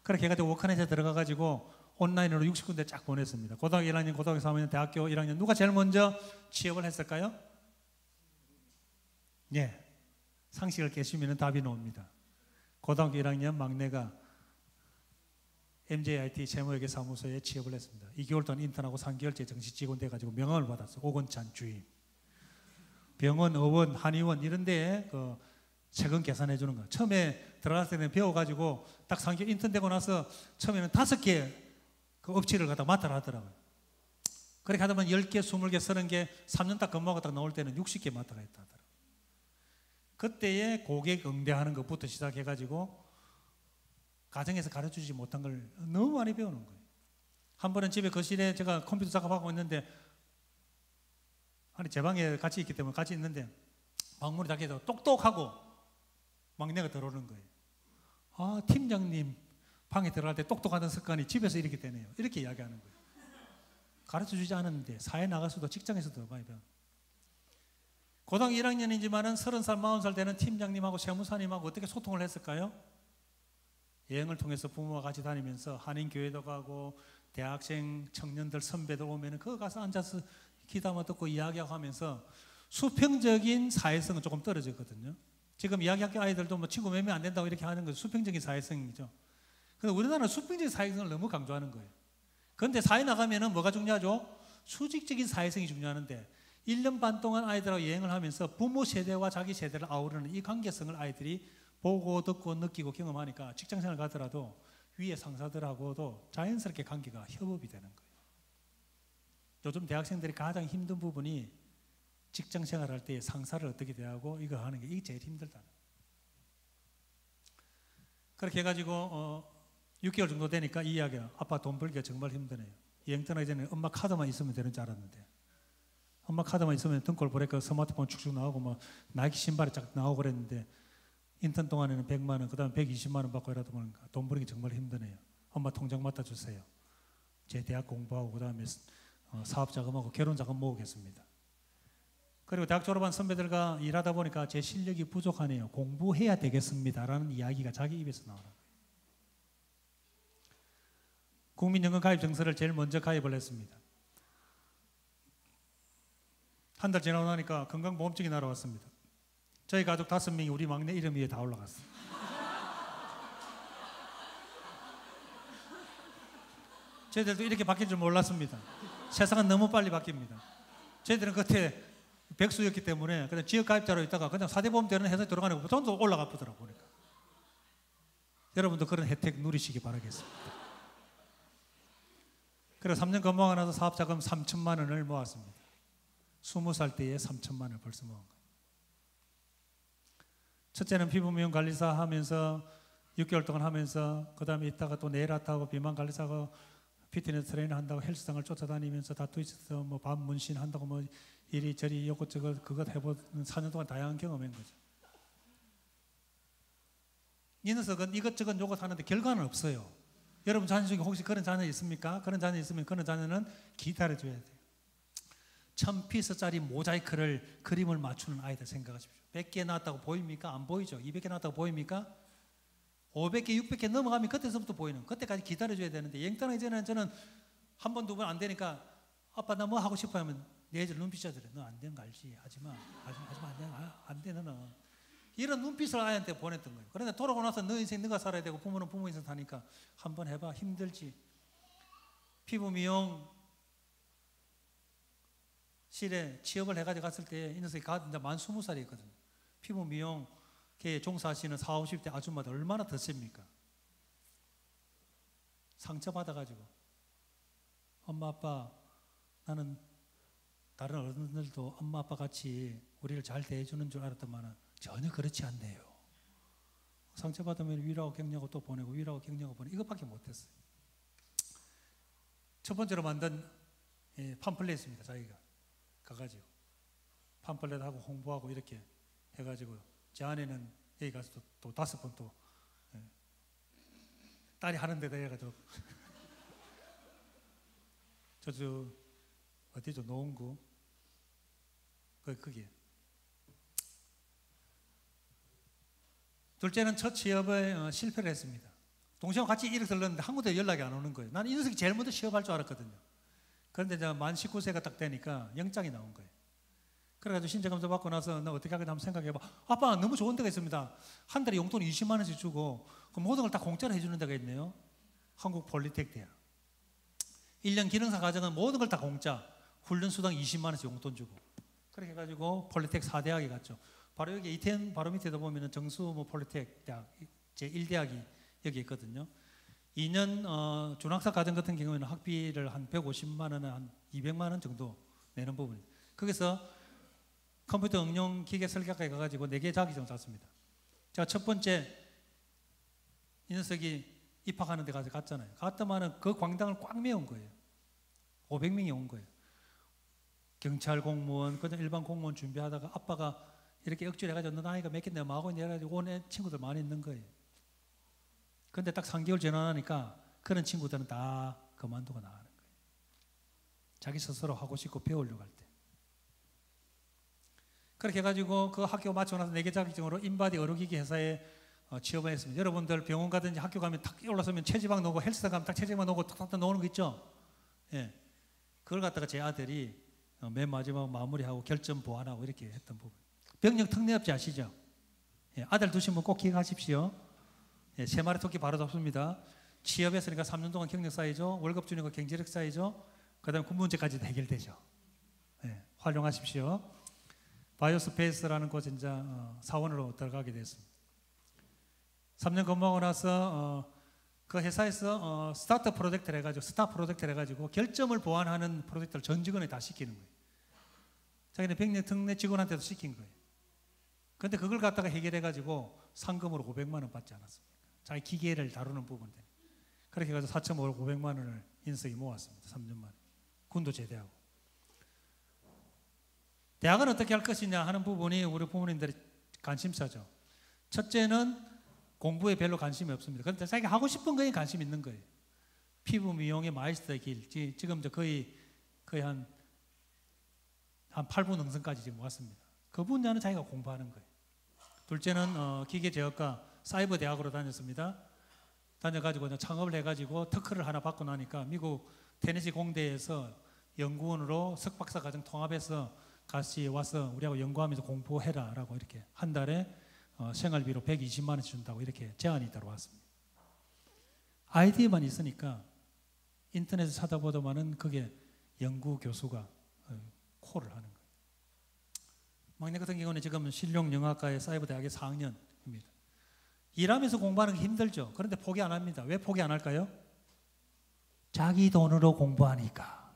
Speaker 2: 그렇게 해가지고 워크넷에 들어가가지고 온라인으로 60군데 쫙 보냈습니다. 고등학교 1학년, 고등학교 3학년, 대학교 1학년. 누가 제일 먼저 취업을 했을까요? 예, 상식을 깨시면 답이 나옵니다. 고등학교 1학년 막내가 MJIT 재무회계 사무소에 취업을 했습니다. 2개월 동안 인턴하고 3개월째 정식 직원 돼가지고 명함을 받았어요. 오건찬 주임. 병원, 어원, 한의원 이런 데에 그 세금 계산해 주는 거. 처음에 들어갔을 때는 배워가지고 딱 3개월 인턴 되고 나서 처음에는 5개 그 업체를 갖다 맡아라 하더라고요. 그렇게 하다 보면 10개, 20개, 30개, 3년 딱 근무하고 딱 나올 때는 60개 맡아가 있다 하더라고요. 그때에 고객 응대하는 것부터 시작해가지고 가정에서 가르쳐주지 못한 걸 너무 많이 배우는 거예요. 한 번은 집에 거실에 제가 컴퓨터 작업하고 있는데 아니 제 방에 같이 있기 때문에 같이 있는데 방문이 닫혀서 똑똑하고 막내가 들어오는 거예요. 아, 팀장님 방에 들어갈 때 똑똑하던 습관이 집에서 이렇게 되네요. 이렇게 이야기하는 거예요. 가르쳐주지 않았는데 사회 나가서도 직장에서도 많이 배워요. 고등학교 1학년이지만은 30살, 40살 되는 팀장님하고 세무사님하고 어떻게 소통을 했을까요? 여행을 통해서 부모와 같이 다니면서 한인교회도 가고 대학생, 청년들, 선배들 오면은 그거 가서 앉아서 기도만 듣고 이야기하고 하면서 수평적인 사회성은 조금 떨어졌거든요. 지금 이야기학교 아이들도 뭐 친구 몇 명 안 된다고 이렇게 하는 거 수평적인 사회성이죠. 근데 우리나라는 수평적인 사회성을 너무 강조하는 거예요. 그런데 사회 나가면은 뭐가 중요하죠? 수직적인 사회성이 중요한데 1년 반 동안 아이들하고 여행을 하면서 부모 세대와 자기 세대를 아우르는 이 관계성을 아이들이 보고 듣고 느끼고 경험하니까 직장생활 가더라도 위에 상사들하고도 자연스럽게 관계가 협업이 되는 거예요. 요즘 대학생들이 가장 힘든 부분이 직장생활 할 때 상사를 어떻게 대하고 이거 하는 게 이게 제일 힘들다. 그렇게 해가지고 6개월 정도 되니까 이 이야기가 아빠 돈 벌기가 정말 힘드네요. 여행 떠나기 전에 엄마 카드만 있으면 되는 줄 알았는데 엄마 카드만 있으면 등골 보니까 스마트폰 축축 나오고 뭐 나이키 신발이 쫙 나오고 그랬는데 인턴 동안에는 100만 원, 그 다음에 120만 원 받고 이러다 보니까 돈 벌기 정말 힘드네요. 엄마 통장 맡아주세요. 제 대학 공부하고 그 다음에 사업 자금하고 결혼 자금 모으겠습니다. 그리고 대학 졸업한 선배들과 일하다 보니까 제 실력이 부족하네요. 공부해야 되겠습니다라는 이야기가 자기 입에서 나오는 거예요. 국민연금 가입 증서를 제일 먼저 가입을 했습니다. 한 달 지나고 나니까 건강보험증이 날아왔습니다. 저희 가족 5명이 우리 막내 이름 위에 다 올라갔어요. 저희들도 이렇게 바뀔 줄 몰랐습니다. 세상은 너무 빨리 바뀝니다. 저희들은 그때 백수였기 때문에 그냥 지역가입자로 있다가 그냥 사대보험 되는 회사에 들어가는 거 전부 올라가 보더라고요. 보니까. 여러분도 그런 혜택 누리시기 바라겠습니다. 그래서 3년 근무하고 나서 사업자금 3천만 원을 모았습니다. 20살 때에 3천만 원을 벌써 모은 거예요. 첫째는 피부 미용 관리사 하면서 6개월 동안 하면서 그 다음에 있다가 또 네일 아트하고 비만 관리사하고 피트니스 트레이너 한다고 헬스장을 쫓아다니면서 다투이스트 뭐 밤 문신 한다고 뭐 이리저리 이것저것 그것 해보는 4년 동안 다양한 경험한 거죠. 이 녀석은 이것저것 요것 하는데 결과는 없어요. 여러분 자녀 중에 혹시 그런 자녀 있습니까? 그런 자녀 있으면 그런 자녀는 기다려줘야 돼요. 1000피스짜리 모자이크를 그림을 맞추는 아이들 생각하십시오. 100개 나왔다고 보입니까? 안 보이죠. 200개 나왔다고 보입니까? 500개, 600개 넘어가면 그때서부터 보이는, 그때까지 기다려줘야 되는데 여행 떠나기 전에는 저는 한 번, 두 번 안 되니까 아빠 나 뭐 하고 싶어 하면 내 애들 눈빛이 들어. 너 안 되는 거 알지? 하지마. 안 돼 너는. 이런 눈빛을 아이한테 보냈던 거예요. 그런데 돌아오고 나서 너 인생 너가 살아야 되고 부모는 부모 인생 사니까 한번 해봐. 힘들지. 피부 미용 실에 취업을 해가지고 갔을 때 이 녀석이 이제 만 20살이었거든요. 피부 미용계에 종사하시는 40, 50대 아줌마들 얼마나 더 셉니까? 상처받아가지고 엄마 아빠 나는 다른 어른들도 엄마 아빠 같이 우리를 잘 대해주는 줄 알았더만 전혀 그렇지 않네요. 상처받으면 위로하고 격려하고 또 보내고 위로하고 격려하고 보내고 이것밖에 못했어요. 첫 번째로 만든 팜플렛입니다. 자기가 가가지고 팜플렛하고 홍보하고 이렇게 해가지고 제 아내는 여기 가서 또 5번 또 딸이 하는 데다 해가지고 저 어디죠? 노원구 그게 둘째는 첫 취업에 실패를 했습니다. 동생과 같이 일을 들렀는데 한 군데 연락이 안 오는 거예요. 나는 이 녀석이 제일 먼저 취업할 줄 알았거든요. 그런데 이제 만 19세가 딱 되니까 영장이 나온 거예요. 그래가지고 신체검사 받고 나서 나 어떻게 하겠다 한번 생각해봐. 아빠 너무 좋은 데가 있습니다. 한 달에 용돈 20만 원씩 주고 그 모든 걸 다 공짜로 해주는 데가 있네요. 한국 폴리텍 대학. 1년 기능사 과정은 모든 걸 다 공짜. 훈련 수당 20만 원씩 용돈 주고. 그렇게 해가지고 폴리텍 4대학에 갔죠. 바로 여기 이태원 바로 밑에도 보면은 정수 폴리텍 대학 제1대학이 여기 있거든요. 2년 준학사 과정 같은 경우에는 학비를 한 150만 원, 한 200만 원 정도 내는 부분. 거기서 컴퓨터 응용 기계 설계학과에 가가지고 4개 자격증을 땄습니다. 제가 첫 번째 이 녀석이 입학하는 데 가서 갔잖아요. 갔더만은 그 광장을 꽉 메운 거예요. 500명이 온 거예요. 경찰 공무원, 그냥 일반 공무원 준비하다가 아빠가 이렇게 억지로 해가지고 너 나이가 몇 갠데 뭐 하고 있냐 해가지고 온 친구들 많이 있는 거예요. 근데 딱 3개월 지나니까 그런 친구들은 다 그만두고 나가는 거예요. 자기 스스로 하고 싶고 배우려고 할 때. 그렇게 해가지고 그 학교 마치고 나서 4개 자격증으로 인바디 의료기기 회사에 취업을 했습니다. 여러분들 병원 가든지 학교 가면 탁 올라서면 체지방 나오고 헬스장 가면 딱 체지방 나오고 탁탁 나오는 거 있죠? 예. 그걸 갖다가 제 아들이 맨 마지막 마무리하고 결점 보완하고 이렇게 했던 부분. 병력 특례업체 아시죠? 예. 아들 두신 분 꼭 기억하십시오. 예. 3마리 토끼 바로 잡습니다. 취업했으니까 3년 동안 경력 쌓이죠. 월급 주니까 경제력 쌓이죠. 그 다음에 군문제까지도 해결되죠. 예. 활용하십시오. 바이오스페이스라는 곳에 이제 사원으로 들어가게 됐습니다. 3년 근무하고 나서 그 회사에서 스타트 프로젝트를 해가지고 스타 프로젝트를 해가지고 결점을 보완하는 프로젝트를 전 직원에 다 시키는 거예요. 자기네 병력 특례 직원한테도 시킨 거예요. 그런데 그걸 갖다가 해결해가지고 상금으로 500만 원 받지 않았습니까? 자기 기계를 다루는 부분들. 그렇게 해가지고 4,500만 원을 인석이 모았습니다. 3년 만에. 군도 제대하고. 대학은 어떻게 할 것이냐 하는 부분이 우리 부모님들의 관심사죠. 첫째는 공부에 별로 관심이 없습니다. 그런데 자기가 하고 싶은 거에 관심 있는 거예요. 피부 미용의 마이스터의 길. 지금 거의 한 8분 능선까지 지금 왔습니다. 그 분야는 자기가 공부하는 거예요. 둘째는 기계제어과 사이버 대학으로 다녔습니다. 다녀가지고 창업을 해가지고 특허를 하나 받고 나니까 미국 테네시 공대에서 연구원으로 석박사 과정 통합해서 같이 와서 우리하고 연구하면서 공부해라 라고 이렇게 한 달에 생활비로 120만 원씩 준다고 이렇게 제안이 들어왔습니다. 아이디어만 있으니까 인터넷에 찾아보더만은 그게 연구 교수가 콜을 하는 거예요. 막내 같은 경우는 지금 실용영화과의 사이버 대학의 4학년입니다. 일하면서 공부하는 게 힘들죠. 그런데 포기 안 합니다. 왜 포기 안 할까요? 자기 돈으로 공부하니까.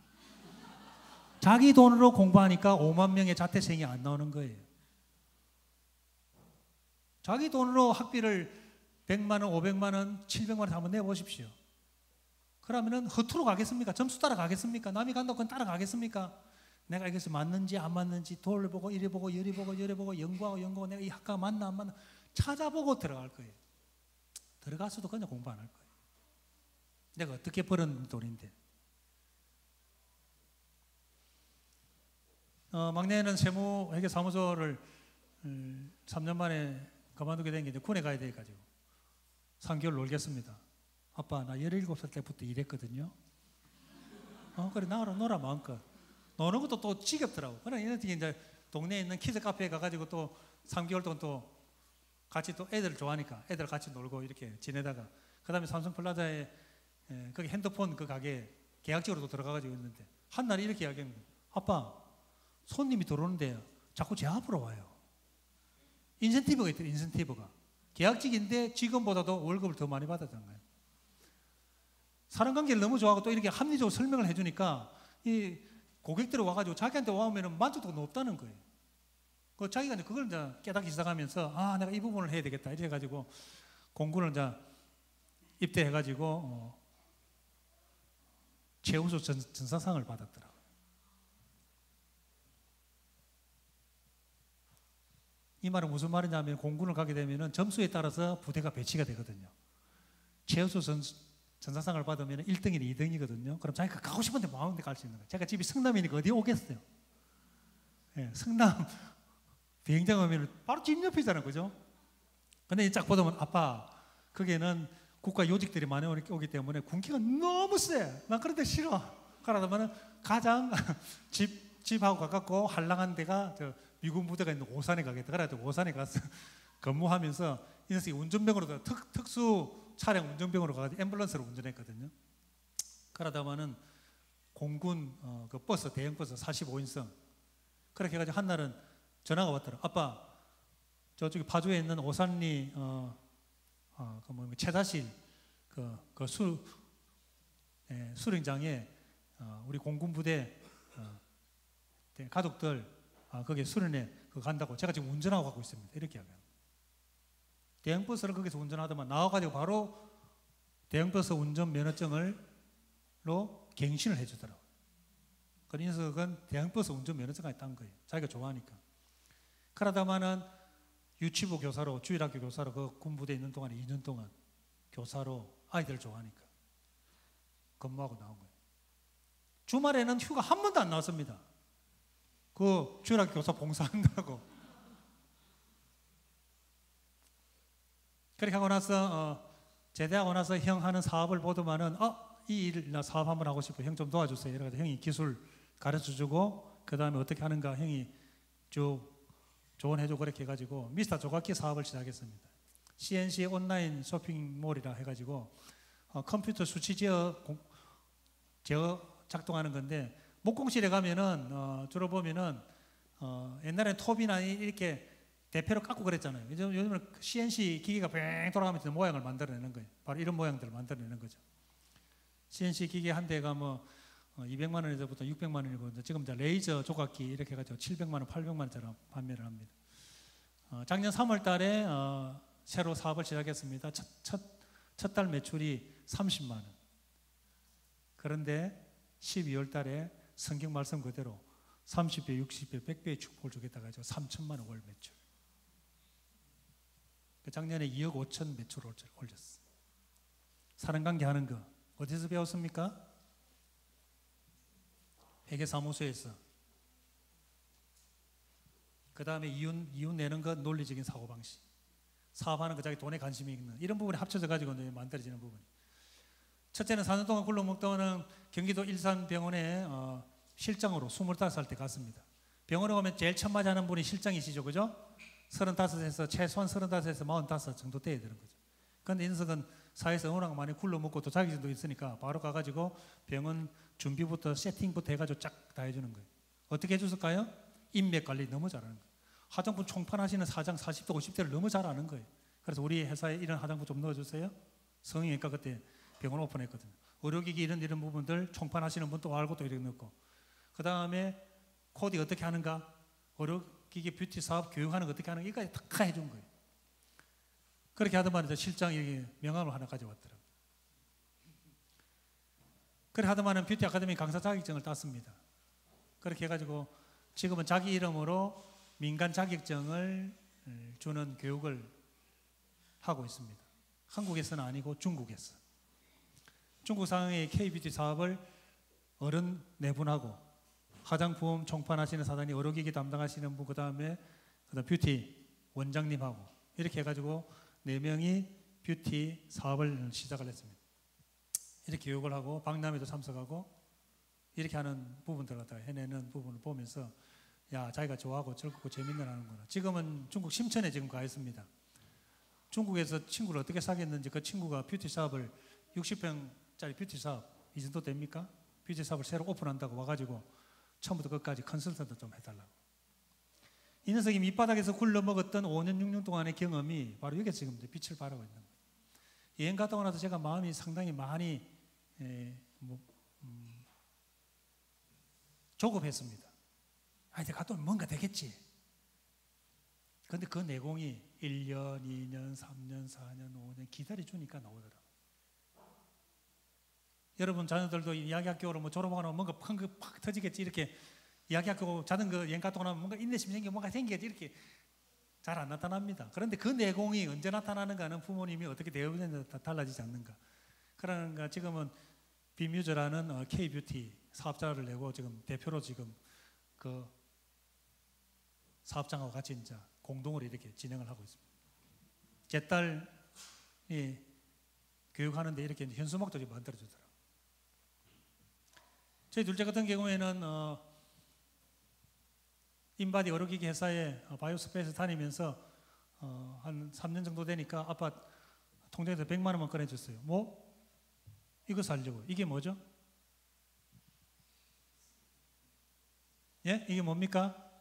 Speaker 2: 자기 돈으로 공부하니까 5만 명의 자퇴생이 안 나오는 거예요. 자기 돈으로 학비를 100만 원, 500만 원, 700만 원 한번 내보십시오. 그러면은 허투루 가겠습니까? 점수 따라가겠습니까? 남이 간다고 그건 따라가겠습니까? 내가 이것이 맞는지 안 맞는지 돌보고 이리 보고 여리 보고 여리 보고 연구하고 내가 이 학과가 맞나 안 맞나 찾아보고 들어갈 거예요. 들어가서도 그냥 공부 안 할 거예요. 내가 어떻게 벌은 돈인데. 막내는 세무회계사무소를 3년 만에 그만두게 된 게 이제 군에 가야 돼가지고 3개월 놀겠습니다. 아빠 나 17살 때부터 일했거든요. 그래 놀아 마음껏. 노는 것도 또 지겹더라고. 그래 이제 동네에 있는 키즈 카페에 가가지고 또 3개월 동안 또 같이 또 애들 좋아하니까 애들 같이 놀고 이렇게 지내다가 그 다음에 삼성플라자에 거기 핸드폰 그 가게 계약직으로 또 들어가가지고 있는데 한 날 이렇게 이야기합니다. 아빠 손님이 들어오는데 자꾸 제 앞으로 와요. 인센티브가 있대요. 인센티브가. 계약직인데 직원보다도 월급을 더 많이 받았다는 거예요. 사람관계를 너무 좋아하고 또 이렇게 합리적으로 설명을 해주니까 이 고객들이 와가지고 자기한테 와오면 만족도가 높다는 거예요. 그 자기가 이제 그걸 이제 깨닫기 시작하면서 내가 이 부분을 해야 되겠다 이래 가지고 공군을 이제 입대해가지고 최우수 전사상을 받았더라고요. 이 말은 무슨 말이냐면 공군을 가게 되면 점수에 따라서 부대가 배치가 되거든요. 최우수 전사상을 받으면 1등이나 2등이거든요. 그럼 자기가 가고 싶은데 마음대로 갈 수 있는 거예요. 제가 집이 성남이니까 어디 오겠어요? 예, 성남 비행장 오면 바로 집 옆이잖아요. 그죠? 근데 딱 보면 아빠, 거기에는 국가 요직들이 많이 오기 때문에 군기가 너무 세. 난 그런 데 싫어. 그러다 보면 가장 집하고 가깝고 한랑한 데가 저 미군 부대가 있는 오산에 가겠다. 그래가지고 오산에 가서 근무하면서 이 녀석이 운전병으로 특수 차량 운전병으로 가가지고 앰뷸런스를 운전했거든요. 그러다 보면은 공군 그 버스, 대형 버스 45인승 그렇게 해가지고 한 날은 전화가 왔더라. 아빠, 저쪽에 파주에 있는 오산리 최다실 수령장에 우리 공군 부대 가족들 거기 수련회 간다고 제가 지금 운전하고 가고 있습니다. 이렇게 하면 대형버스를 거기서 운전하더만 나와가지고 바로 대형버스 운전 면허증으로 갱신을 해주더라고요. 그 녀석은 대형버스 운전 면허증까지 딴 거예요. 자기가 좋아하니까. 그러다마는 유치부 교사로, 주일학교 교사로 그 군부대에 있는 동안에 2년 동안 교사로 아이들 좋아하니까 근무하고 나온 거예요. 주말에는 휴가 한 번도 안 나왔습니다. 그 주일학교 교사 봉사한다고. 그렇게 하고 나서 제대하고 나서 형 하는 사업을 보더만은 이 일 나 사업 한번 하고 싶어. 형 좀 도와주세요. 이래가지고 형이 기술 가르쳐주고 그 다음에 어떻게 하는가 형이 쭉 조언해주고 그렇게 해가지고 미스터 조각기 사업을 시작했습니다. CNC 온라인 쇼핑몰이라 해가지고 컴퓨터 수치 제어 작동하는 건데 목공실에 가면은 주로 보면은 옛날에 톱이나 이렇게 대패로 깎고 그랬잖아요. 요즘은 CNC 기계가 뱅 돌아가면서 모양을 만들어내는 거예요. 바로 이런 모양들을 만들어내는 거죠. CNC 기계 한 대가 뭐 200만 원에서부터 600만 원이고 지금 이제 레이저 조각기 이렇게 해가지고 700만 원, 800만 원짜리 판매를 합니다. 작년 3월 달에 새로 사업을 시작했습니다. 첫 달 매출이 30만 원. 그런데 12월 달에 성경 말씀 그대로 30배, 60배, 100배의 축복을 주겠다고 해서 3천만 원 월 매출. 작년에 2억 5천 매출을 올렸어. 사람관계 하는 거 어디서 배웠습니까? 회계사무소에서. 그 다음에 이윤 내는 것, 논리적인 사고방식. 사업하는 거 자기 돈에 관심이 있는 이런 부분이 합쳐져 가지고 만들어지는 부분. 첫째는 4년 동안 굴러먹다는 경기도 일산병원에 실장으로 25살 때 갔습니다. 병원에 오면 제일 처음 맞이하는 분이 실장이시죠, 그죠? 35에서 최소한 35에서 45 정도 돼야 되는 거죠. 그런데 인석은 사회에서 워낙 많이 굴러먹고 또 자격증도 있으니까 바로 가가지고 병원 준비부터 세팅부터 해가지고 쫙 다 해주는 거예요. 어떻게 해줬을까요? 인맥 관리 너무 잘하는 거예요. 화장품 총판하시는 사장 40대 50대를 너무 잘 아는 거예요. 그래서 우리 회사에 이런 화장품 좀 넣어주세요. 성형외과 그때 병원 오픈했거든요. 의료기기 이런 부분들 총판하시는 분 또 알고 또 이렇게 넣고, 그 다음에 코디 어떻게 하는가, 의료기기 뷰티 사업 교육하는 거 어떻게 하는가, 이거까지 다 해준 거예요. 그렇게 하더만 이제 실장이 명함을 하나 가져왔더라고요. 그렇게 하더만은 뷰티 아카데미 강사 자격증을 땄습니다. 그렇게 해가지고 지금은 자기 이름으로 민간 자격증을 주는 교육을 하고 있습니다. 한국에서는 아니고 중국에서. 중국 상해의 K-뷰티 사업을 어른 네 분하고 화장품 총판하시는 사장님, 의료기기 담당하시는 분, 그 다음에 뷰티 원장님하고 이렇게 해가지고 4명이 뷰티 사업을 시작을 했습니다. 이렇게 교육을 하고 박람회도 참석하고 이렇게 하는 부분들 갖다가 해내는 부분을 보면서 야, 자기가 좋아하고 즐겁고 재밌는 하는구나. 지금은 중국 심천에 지금 가 있습니다. 중국에서 친구를 어떻게 사귀었는지 그 친구가 뷰티 사업을 60평짜리 뷰티 사업 이 정도 됩니까? 뷰티 사업을 새로 오픈한다고 와가지고 처음부터 끝까지 컨설턴트 좀 해달라고. 이 녀석이 밑바닥에서 굴러먹었던 5년 6년 동안의 경험이 바로 여기서 지금 빛을 발하고 있는 거예요. 여행 갔다 오고 나서 제가 마음이 상당히 많이 조급했습니다. 이제 갔다 오면 뭔가 되겠지. 그런데 그 내공이 1년, 2년, 3년, 4년, 5년 기다려주니까 나오더라고요. 여러분 자녀들도 이야기학교로 뭐 졸업하고 뭔가 팍 터지겠지. 이렇게 이야기학교 자전거 여행 갔다 오면 뭔가 인내심이 생기고 뭔가 생기겠지. 이렇게 잘 안 나타납니다. 그런데 그 내공이 언제 나타나는가는 부모님이 어떻게 대우느냐에 달라지지 않는가. 그러니까 지금은 비뮤즈라는 K-뷰티 사업자를 내고 지금 대표로 지금 그 사업장하고 같이 이제 공동으로 이렇게 진행을 하고 있습니다. 제 딸이 교육하는데 이렇게 현수막도 만들어주더라고요. 저희 둘째 같은 경우에는 인바디 의료기기 회사에 바이오스페이스 다니면서 한 3년 정도 되니까 아빠 통장에서 100만 원만 꺼내줬어요. 뭐? 이거 살려고. 이게 뭐죠? 예? 이게 뭡니까?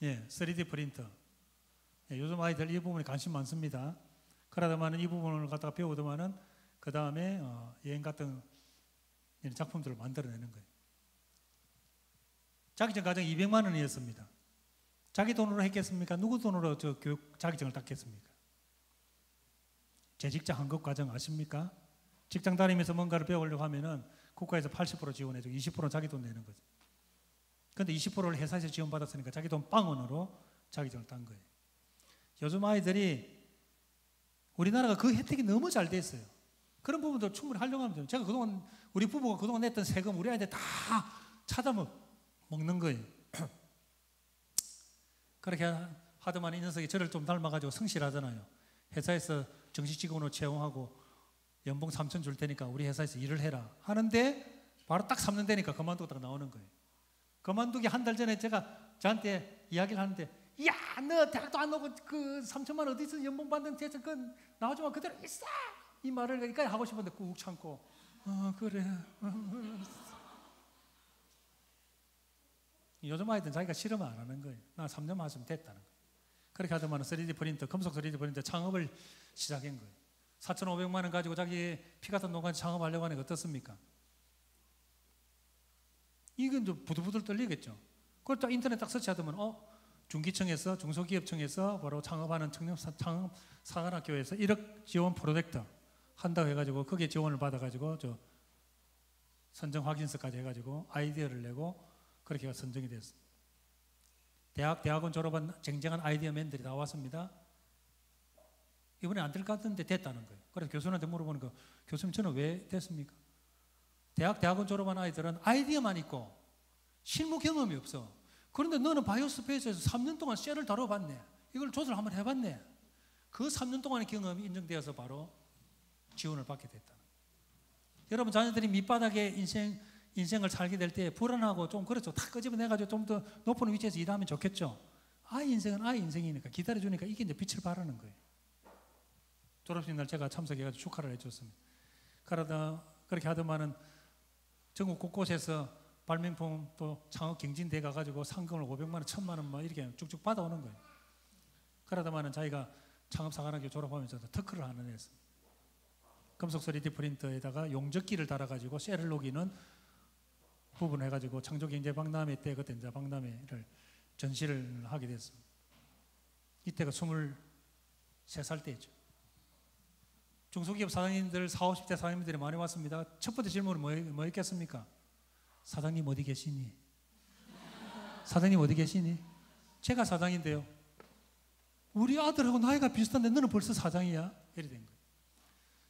Speaker 2: 예, 3D 프린터. 예, 요즘 아이들 이 부분에 관심 많습니다. 그러다마는 이 부분을 갖다가 배우더만은 그 다음에 여행 같은 이런 작품들을 만들어내는 거예요. 자기증 과정 200만 원이었습니다. 자기 돈으로 했겠습니까? 누구 돈으로 저 교육 자기증을 땄겠습니까? 재직장 환급 과정 아십니까? 직장 다니면서 뭔가를 배우려고 하면은 국가에서 80% 지원해주고 20%는 자기 돈 내는 거죠. 그런데 20%를 회사에서 지원받았으니까 자기 돈 빵원으로 자기증을 딴 거예요. 요즘 아이들이 우리나라가 그 혜택이 너무 잘 돼 있어요. 그런 부분도 충분히 활용하면 돼요. 제가 그동안 우리 부부가 그동안 냈던 세금 우리 아이들 다 찾아 먹는 거예요. 그렇게 하더만 이 녀석이 저를 좀 닮아가지고 성실하잖아요. 회사에서 정식 직원으로 채용하고 연봉 3천 줄 테니까 우리 회사에서 일을 해라 하는데 바로 딱 3년 되니까 그만두고 나오는 거예요. 그만두기 한 달 전에 제가 저한테 이야기를 하는데, 야, 너 대학도 안 나오고 그 3천만 원 어디서 연봉 받는 대체 그 나오지만 그대로 있어! 이 말을 그러니까 하고 싶은데 꾹 참고, 그래. 요즘 아이들은 자기가 싫으면 안 하는 거예요. 나 3년만 했으면 됐다는 거예요. 그렇게 하더만 3D 프린터, 금속 3D 프린터 창업을 시작한 거예요. 4,500만 원 가지고 자기 피 같은 농간 창업하려고 하는 게 어떻습니까? 이건 좀 부들부들 떨리겠죠. 그걸 딱 인터넷 딱 서치하더만 중기청에서 중소기업청에서 바로 창업하는 창업 사관학교에서 1억 지원 프로젝트 한다고 해가지고 거기에 지원을 받아가지고 저 선정 확인서까지 해가지고 아이디어를 내고 그렇게 선정이 됐습니다. 대학원 졸업한 쟁쟁한 아이디어맨들이 나왔습니다. 이번에 안 될 것 같은데 됐다는 거예요. 그래서 교수님한테 물어보는 거, 교수님 저는 왜 됐습니까? 대학원 졸업한 아이들은 아이디어만 있고 실무 경험이 없어. 그런데 너는 바이오스페이스에서 3년 동안 셀을 다뤄봤네. 이걸 조절 한번 해봤네. 그 3년 동안의 경험이 인정되어서 바로 지원을 받게 됐다. 여러분 자녀들이 밑바닥에 인생을 살게 될 때 불안하고 좀 그렇죠. 다 끄집어내가지고 좀 더 높은 위치에서 일하면 좋겠죠. 아이 인생은 아이 인생이니까 기다려주니까 이게 이제 빛을 발하는 거예요. 졸업식 날 제가 참석해가지고 축하를 해줬습니다. 그렇게 하더만은 전국 곳곳에서 발명품 또 창업 경진대회 가가지고 상금을 500만 원, 1000만 원 막 이렇게 쭉쭉 받아오는 거예요. 그러다마는 자기가 창업사관학교 졸업하면서 특허를 하나 냈습니다. 금속 3D 프린터에다가 용접기를 달아가지고 셀을 녹이는 부분을 해가지고 창조경제박람회 때 그때 이제 박람회를 전시를 하게 됐습니다. 이때가 23살 때였죠. 중소기업 사장님들 40, 50대 사장님들이 많이 왔습니다. 첫 번째 질문은 뭐였겠습니까? 사장님 어디 계시니? 사장님 어디 계시니? 제가 사장인데요. 우리 아들하고 나이가 비슷한데 너는 벌써 사장이야? 이렇게 된 거예요.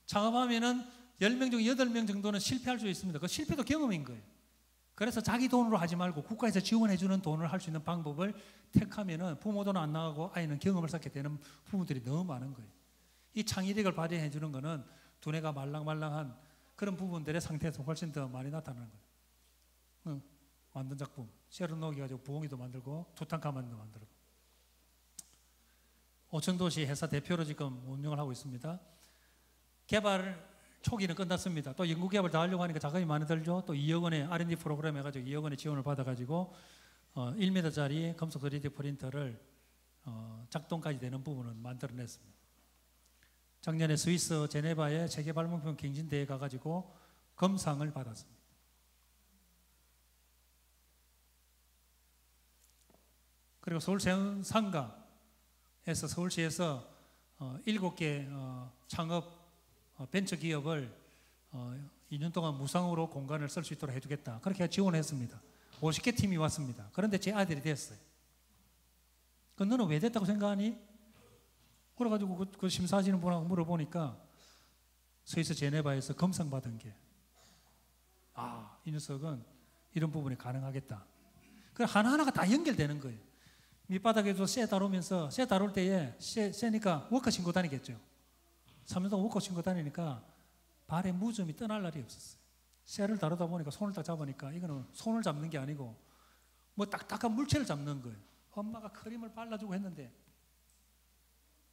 Speaker 2: 창업하면은 10명 중 8명 정도는 실패할 수 있습니다. 그 실패도 경험인 거예요. 그래서 자기 돈으로 하지 말고 국가에서 지원해주는 돈을 할 수 있는 방법을 택하면은 부모 돈 안 나가고 아이는 경험을 쌓게 되는 부분들이 너무 많은 거예요. 이 창의력을 발휘해 주는 거는 두뇌가 말랑말랑한 그런 부분들의 상태에서 훨씬 더 많이 나타나는 거예요. 만든 작품, 셀을 녹여가지고 부엉이도 만들고 투탕카멘도 만들고. 오천도시 회사 대표로 지금 운영을 하고 있습니다. 개발 초기는 끝났습니다. 또 연구개발 다 하려고 하니까 자금이 많이 들죠. 또 2억 원의 R&D 프로그램 해가지고 2억 원의 지원을 받아가지고 1m짜리 금속 3D 프린터를 작동까지 되는 부분을 만들어냈습니다. 작년에 스위스 제네바의 세계 발명품 경진대회에 가가지고 금상을 받았습니다. 그리고 서울상가에서 서울시에서 7개 창업 벤처기업을 2년 동안 무상으로 공간을 쓸 수 있도록 해주겠다. 그렇게 지원했습니다. 50개 팀이 왔습니다. 그런데 제 아들이 됐어요. 그 너는 왜 됐다고 생각하니? 그래가지고 그 심사하시는 분하고 물어보니까 스위스 제네바에서 검상받은 게, 이 녀석은 이런 부분이 가능하겠다. 그 하나하나가 다 연결되는 거예요. 밑바닥에서 쇠 다루면서, 쇠 다룰 때에 쇠니까 워커 신고 다니겠죠. 3년 동안 워커 신고 다니니까 발에 무좀이 떠날 날이 없었어요. 쇠를 다루다 보니까 손을 딱 잡으니까 이거는 손을 잡는 게 아니고 뭐 딱딱한 물체를 잡는 거예요. 엄마가 크림을 발라주고 했는데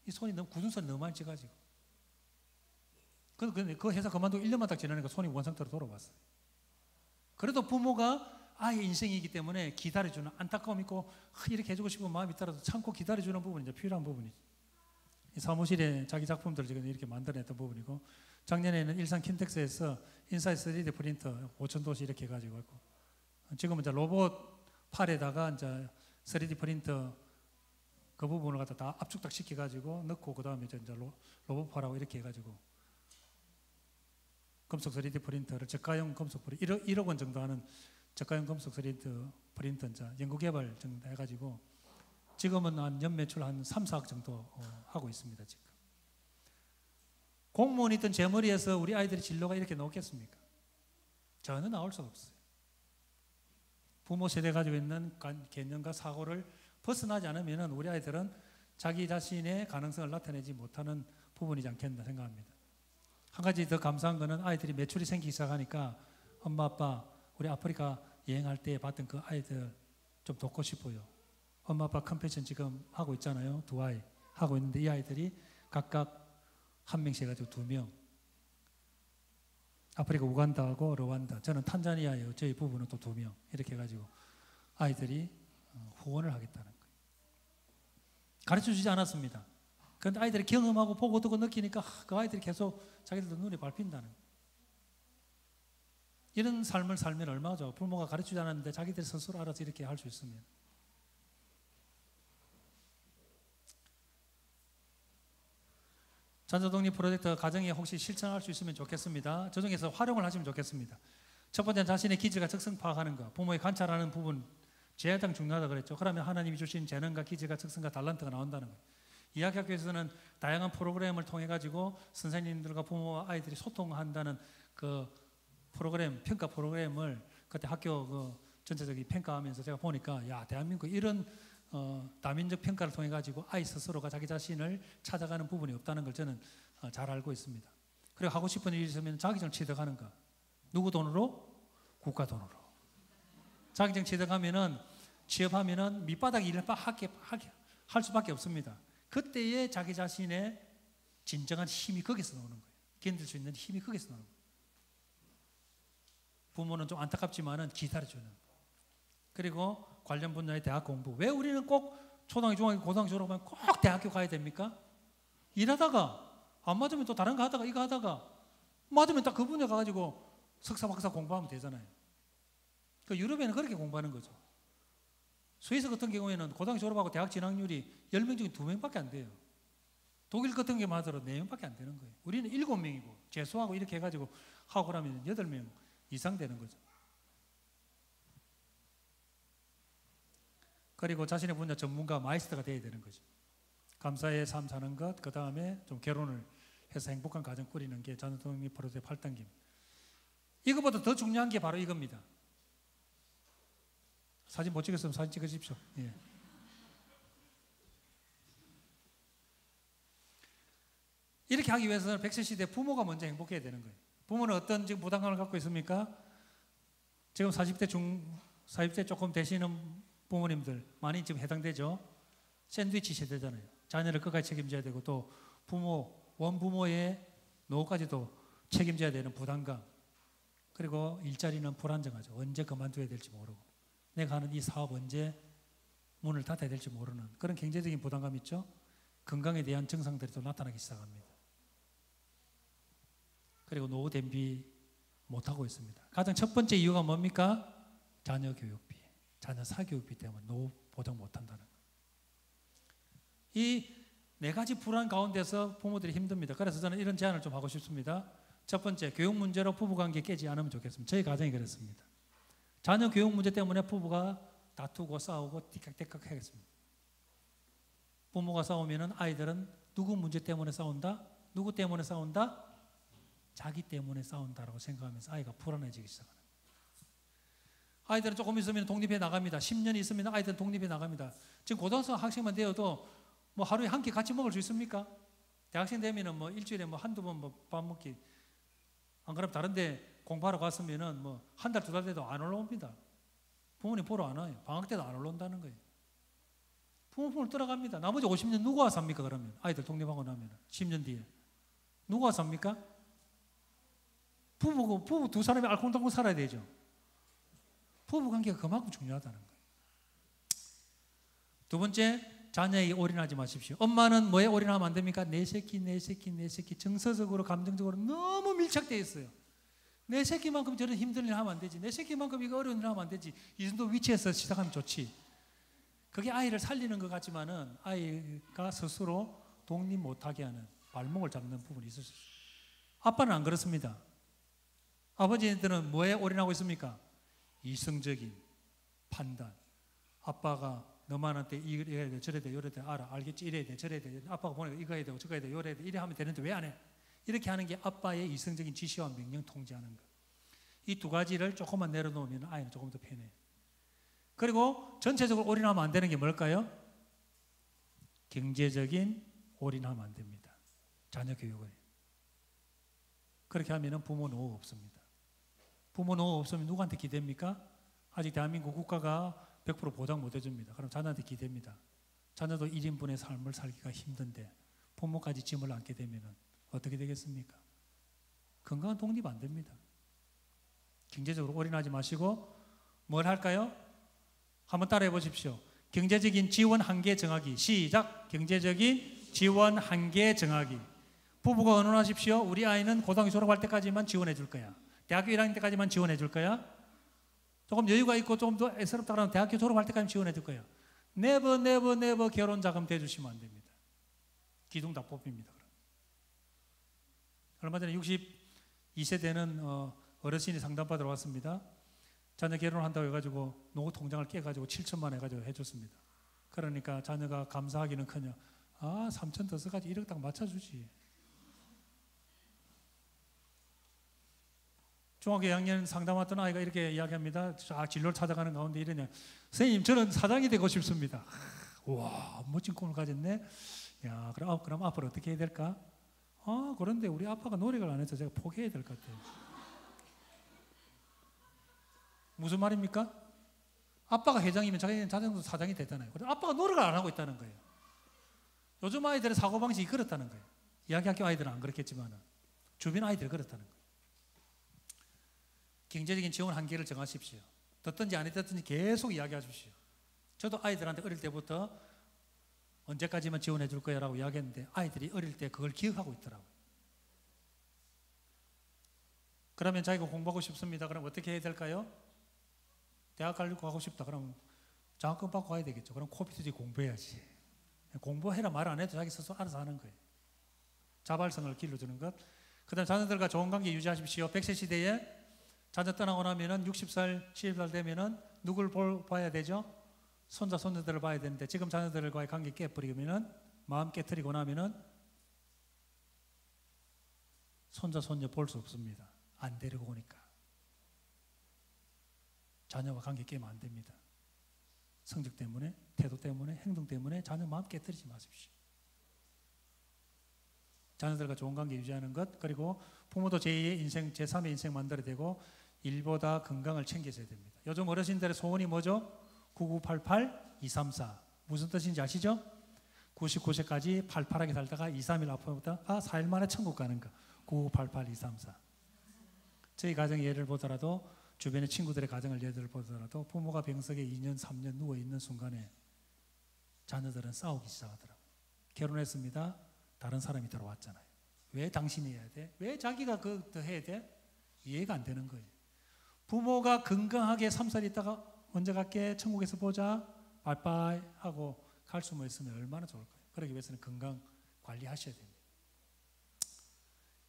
Speaker 2: 이 손이 너무 굳은 손이 너무 많이 찌가지고, 근데 그 회사 그만두고 1년만 딱 지나니까 손이 원상태로 돌아왔어요. 그래도 부모가 아이의 인생이기 때문에 기다려주는 안타까움 있고 이렇게 해주고 싶은 마음이 있더라도 참고 기다려주는 부분이 이제 필요한 부분이죠. 이 사무실에 자기 작품들을 지금 이렇게 만들어냈던 부분이고, 작년에는 일산 킨텍스에서 인사이드 3D 프린터 5,000도시 이렇게 해가지고 있고, 지금은 이제 로봇 팔에다가 이제 3D 프린터 그 부분을 갖다 다 압축 시켜가지고 넣고, 그 다음에 이제 로봇 팔하고 이렇게 해가지고 금속 3D 프린터를 저가형 금속 프린터 1억 원 정도 하는 저가형 금속 3D 프린터 이제 연구개발 정도 해가지고 지금은 한 연매출 한 3, 4억 정도 하고 있습니다. 지금 공무원이 있던 제 머리에서 우리 아이들의 진로가 이렇게 나오겠습니까? 전혀 나올 수가 없어요. 부모 세대 가지고 있는 개념과 사고를 벗어나지 않으면 우리 아이들은 자기 자신의 가능성을 나타내지 못하는 부분이지 않겠나 생각합니다. 한 가지 더 감사한 거는 아이들이 매출이 생기기 시작하니까 엄마 아빠 우리 아프리카 여행할 때 봤던 그 아이들 좀 돕고 싶어요. 엄마 아빠 컴패션 지금 하고 있잖아요. 2아이 하고 있는데 이 아이들이 각각 한 명씩 해가지고 2명, 아프리카 우간다하고 르완다, 저는 탄자니아예요. 저희 부부는 또 2명 이렇게 해가지고 아이들이 후원을 하겠다는 거예요. 가르쳐주지 않았습니다. 그런데 아이들이 경험하고 보고 듣고 느끼니까 그 아이들이 계속 자기들도 눈에 밟힌다는 거예요. 이런 삶을 살면 얼마나 좋아. 부모가 가르치지 않았는데 자기들이 스스로 알아서 이렇게 할 수 있으면. 자녀독립 프로젝트 가정에 혹시 실천할 수 있으면 좋겠습니다. 저 중에서 활용을 하시면 좋겠습니다. 첫 번째는 자신의 기질과 적성 파악하는 거, 부모의 관찰하는 부분 제일 중요하다고 그랬죠. 그러면 하나님이 주신 재능과 기질과 적성과 달란트가 나온다는 거예요. 이야기학교에서는 다양한 프로그램을 통해 가지고 선생님들과 부모와 아이들이 소통한다는 그 프로그램, 평가 프로그램을 그때 학교 그 전체적인 평가하면서 제가 보니까 야, 대한민국 이런 다민족 평가를 통해 가지고 아이 스스로가 자기 자신을 찾아가는 부분이 없다는 걸 저는 잘 알고 있습니다. 그리고 하고 싶은 일이 있으면 자격증 취득하는 거. 누구 돈으로? 국가 돈으로. 자격증 취득하면은 취업하면은 밑바닥 일을 할 수밖에 없습니다. 그때의 자기 자신의 진정한 힘이 거기서 나오는 거예요. 견딜 수 있는 힘이 거기서 나오는 거예요. 부모는 좀 안타깝지만은 기다려주는. 그리고 관련 분야의 대학 공부. 왜 우리는 꼭 초등학교, 중학교, 고등학교 졸업하면 꼭 대학교 가야 됩니까? 일하다가 안 맞으면 또 다른 거 하다가 이거 하다가 맞으면 딱 그 분야 가가지고 석사, 박사 공부하면 되잖아요. 그 유럽에는 그렇게 공부하는 거죠. 스위스 같은 경우에는 고등학교 졸업하고 대학 진학률이 10명 중에 2명밖에 안 돼요. 독일 같은 경우만 하더라도 4명밖에 안 되는 거예요. 우리는 7명이고 재수하고 이렇게 해가지고 하고 그러면 8명 이상 되는 거죠. 그리고 자신의 분야 전문가 마이스터가 돼야 되는 거죠. 감사의 삶 사는 것, 그 다음에 좀 결혼을 해서 행복한 가정 꾸리는 게 자녀독립 프로젝트 8단계입니다. 이것보다 더 중요한 게 바로 이겁니다. 사진 못 찍었으면 사진 찍으십시오. 예. 이렇게 하기 위해서는 100세 시대 부모가 먼저 행복해야 되는 거예요. 부모는 어떤 지금 부담감을 갖고 있습니까? 지금 40대 조금 되시는 부모님들 많이 지금 해당되죠. 샌드위치 세대잖아요. 자녀를 끝까지 책임져야 되고 또 원부모의 노후까지도 책임져야 되는 부담감. 그리고 일자리는 불안정하죠. 언제 그만둬야 될지 모르고 내가 하는 이 사업 언제 문을 닫아야 될지 모르는 그런 경제적인 부담감이 있죠. 건강에 대한 증상들이 또 나타나기 시작합니다. 그리고 노후 대비 못하고 있습니다. 가장 첫 번째 이유가 뭡니까? 자녀 교육비, 자녀 사교육비 때문에 노후 보장 못한다는 거예요. 이 4가지 불안 가운데서 부모들이 힘듭니다. 그래서 저는 이런 제안을 좀 하고 싶습니다. 첫 번째, 교육 문제로 부부관계 깨지 않으면 좋겠습니다. 저희 가정이 그렇습니다. 자녀 교육 문제 때문에 부부가 다투고 싸우고 띠깍띠깍 하겠습니다. 부모가 싸우면 아이들은 누구 문제 때문에 싸운다? 누구 때문에 싸운다? 자기 때문에 싸운다라고 생각하면서 아이가 불안해지기 시작합니다. 아이들은 조금 있으면 독립해 나갑니다. 10년 있으면 아이들은 독립해 나갑니다. 지금 고등학생 학생만 되어도 뭐 하루에 한 끼 같이 먹을 수 있습니까? 대학생 되면은 뭐 일주일에 뭐 한두 번 뭐 밥 먹기. 안 그러면 다른데 공부하러 갔으면은 뭐 한 달, 두 달 돼도 안 올라옵니다. 부모님 보러 안 와요. 방학 때도 안 올라온다는 거예요. 부모 품을 들어갑니다. 나머지 50년 누가 와서 삽니까, 그러면? 아이들 독립하고 나면 10년 뒤에. 누가 와서 삽니까? 부부 두 사람이 알콩달콩 살아야 되죠. 부부 관계가 그만큼 중요하다는 거예요. 두 번째, 자녀에게 올인하지 마십시오. 엄마는 뭐에 올인하면 안 됩니까? 내 새끼 정서적으로 감정적으로 너무 밀착되어 있어요. 내 새끼만큼 저런 힘든 일 하면 안 되지. 내 새끼만큼 이거 어려운 일 하면 안 되지. 이 정도 위치에서 시작하면 좋지. 그게 아이를 살리는 것 같지만은 아이가 스스로 독립 못하게 하는 발목을 잡는 부분이 있을 수 있어요. 아빠는 안 그렇습니다. 아버지들은 뭐에 올인하고 있습니까? 이성적인 판단. 아빠가 너만한테 이래야 돼, 저래야 돼, 요래야 돼, 알아, 알겠지, 이래야 돼, 저래야 돼, 아빠가 보니까 이거 해야 되고 저거 해야 돼, 요래야 돼, 이래 하면 되는데 왜 안 해? 이렇게 하는 게 아빠의 이성적인 지시와 명령 통제하는 거. 이 두 가지를 조금만 내려놓으면 아이는 조금 더 편해요. 그리고 전체적으로 올인하면 안 되는 게 뭘까요? 경제적인 올인하면 안 됩니다. 자녀 교육을. 그렇게 하면 부모 노후 없습니다. 부모 노후 없으면 누구한테 기대입니까? 아직 대한민국 국가가 100% 보장 못 해줍니다. 그럼 자녀한테 기대입니다. 자녀도 1인분의 삶을 살기가 힘든데 부모까지 짐을 안게 되면 어떻게 되겠습니까? 건강한 독립 안 됩니다. 경제적으로 올인하지 마시고 뭘 할까요? 한번 따라해 보십시오. 경제적인 지원 한계 정하기. 시작. 경제적인 지원 한계 정하기. 부부가 의논하십시오. 우리 아이는 고등학교 졸업할 때까지만 지원해 줄 거야. 대학교 1학년 때까지만 지원해 줄 거야. 조금 여유가 있고 좀 더 애스럽다 그러면 대학교 졸업할 때까지 지원해 줄 거야. 네버 결혼 자금 대주시면 안 됩니다. 기둥 다 뽑힙니다. 얼마 전에 62세대는 어르신이 상담받으러 왔습니다. 자녀 결혼한다고 해가지고 노후 통장을 깨가지고 7천만 해가지고 해줬습니다. 그러니까 자녀가 감사하기는커녕 3천 더 써가지고 1억 딱 맞춰주지. 중학교 2학년 상담 왔던 아이가 이렇게 이야기합니다. 진로를 찾아가는 가운데 이러냐. 선생님, 저는 사장이 되고 싶습니다. 와, 멋진 꿈을 가졌네. 야, 그럼 앞으로 어떻게 해야 될까? 그런데 우리 아빠가 노력을 안 해서 제가 포기해야 될 것 같아요. 무슨 말입니까? 아빠가 회장이면 자녀도 사장이 됐잖아요. 그런데 아빠가 노력을 안 하고 있다는 거예요. 요즘 아이들의 사고방식이 그렇다는 거예요. 이야기학교 아이들은 안 그렇겠지만 주변 아이들은 그렇다는 거예요. 경제적인 지원 한계를 정하십시오. 듣든지 안 듣든지 계속 이야기하십시오. 저도 아이들한테 어릴 때부터 언제까지만 지원해 줄 거야 라고 이야기했는데 아이들이 어릴 때 그걸 기억하고 있더라고요. 그러면 자기가 공부하고 싶습니다. 그럼 어떻게 해야 될까요? 대학 가고 싶다. 그럼 장학금 받고 가야 되겠죠. 그럼 코피투지 공부해야지. 공부해라 말 안 해도 자기 스스로 알아서 하는 거예요. 자발성을 길러주는 것. 그 다음 자녀들과 좋은 관계 유지하십시오. 100세 시대에 자녀 떠나고 나면은 60살, 70살 되면은 누굴 봐야 되죠? 손자, 손녀들을 봐야 되는데 지금 자녀들과의 관계 깨버리면은 마음 깨트리고 나면은 손자, 손녀 볼 수 없습니다. 안 데리고 오니까. 자녀와 관계 깨면 안 됩니다. 성적 때문에, 태도 때문에, 행동 때문에 자녀 마음 깨트리지 마십시오. 자녀들과 좋은 관계 유지하는 것, 그리고 부모도 제2의 인생, 제3의 인생 만들어야 되고 일보다 건강을 챙기셔야 됩니다. 요즘 어르신들의 소원이 뭐죠? 9988-234 무슨 뜻인지 아시죠? 99세까지 팔팔하게 살다가 2, 3일 아프다 4일 만에 천국 가는 거. 9988-234 저희 가정의 예를 보더라도 주변의 친구들의 가정을 예를 보더라도 부모가 병석에 2년, 3년 누워있는 순간에 자녀들은 싸우기 시작하더라고요. 결혼했습니다. 다른 사람이 들어왔잖아요. 왜 당신이 해야 돼? 왜 자기가 그거 해야 돼? 이해가 안 되는 거예요. 부모가 건강하게 3살 있다가 언제 갈게? 천국에서 보자. 빠이빠이 하고 갈 수만 있으면 얼마나 좋을까요? 그러기 위해서는 건강 관리하셔야 됩니다.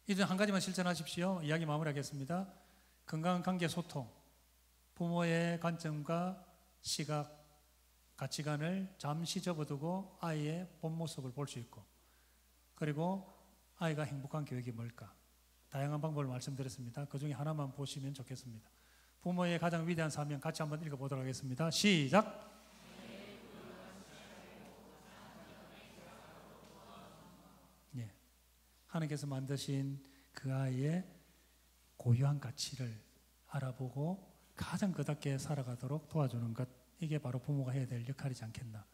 Speaker 2: 이제 한 가지만 실천하십시오. 이야기 마무리하겠습니다. 건강한 관계 소통, 부모의 관점과 시각, 가치관을 잠시 접어두고 아이의 본 모습을 볼 수 있고, 그리고 아이가 행복한 교육이 뭘까? 다양한 방법을 말씀드렸습니다. 그 중에 하나만 보시면 좋겠습니다. 부모의 가장 위대한 사명 같이 한번 읽어보도록 하겠습니다. 시작! 예. 하나님께서 만드신 그 아이의 고유한 가치를 알아보고 가장 그답게 살아가도록 도와주는 것, 이게 바로 부모가 해야 될 역할이지 않겠나.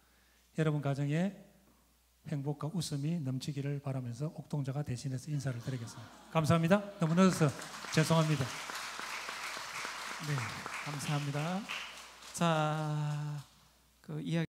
Speaker 2: 여러분 가정에 행복과 웃음이 넘치기를 바라면서 옥동자가 대신해서 인사를 드리겠습니다. 감사합니다. 너무 늦어서 죄송합니다.
Speaker 1: 네, 감사합니다. 자, 그 이야기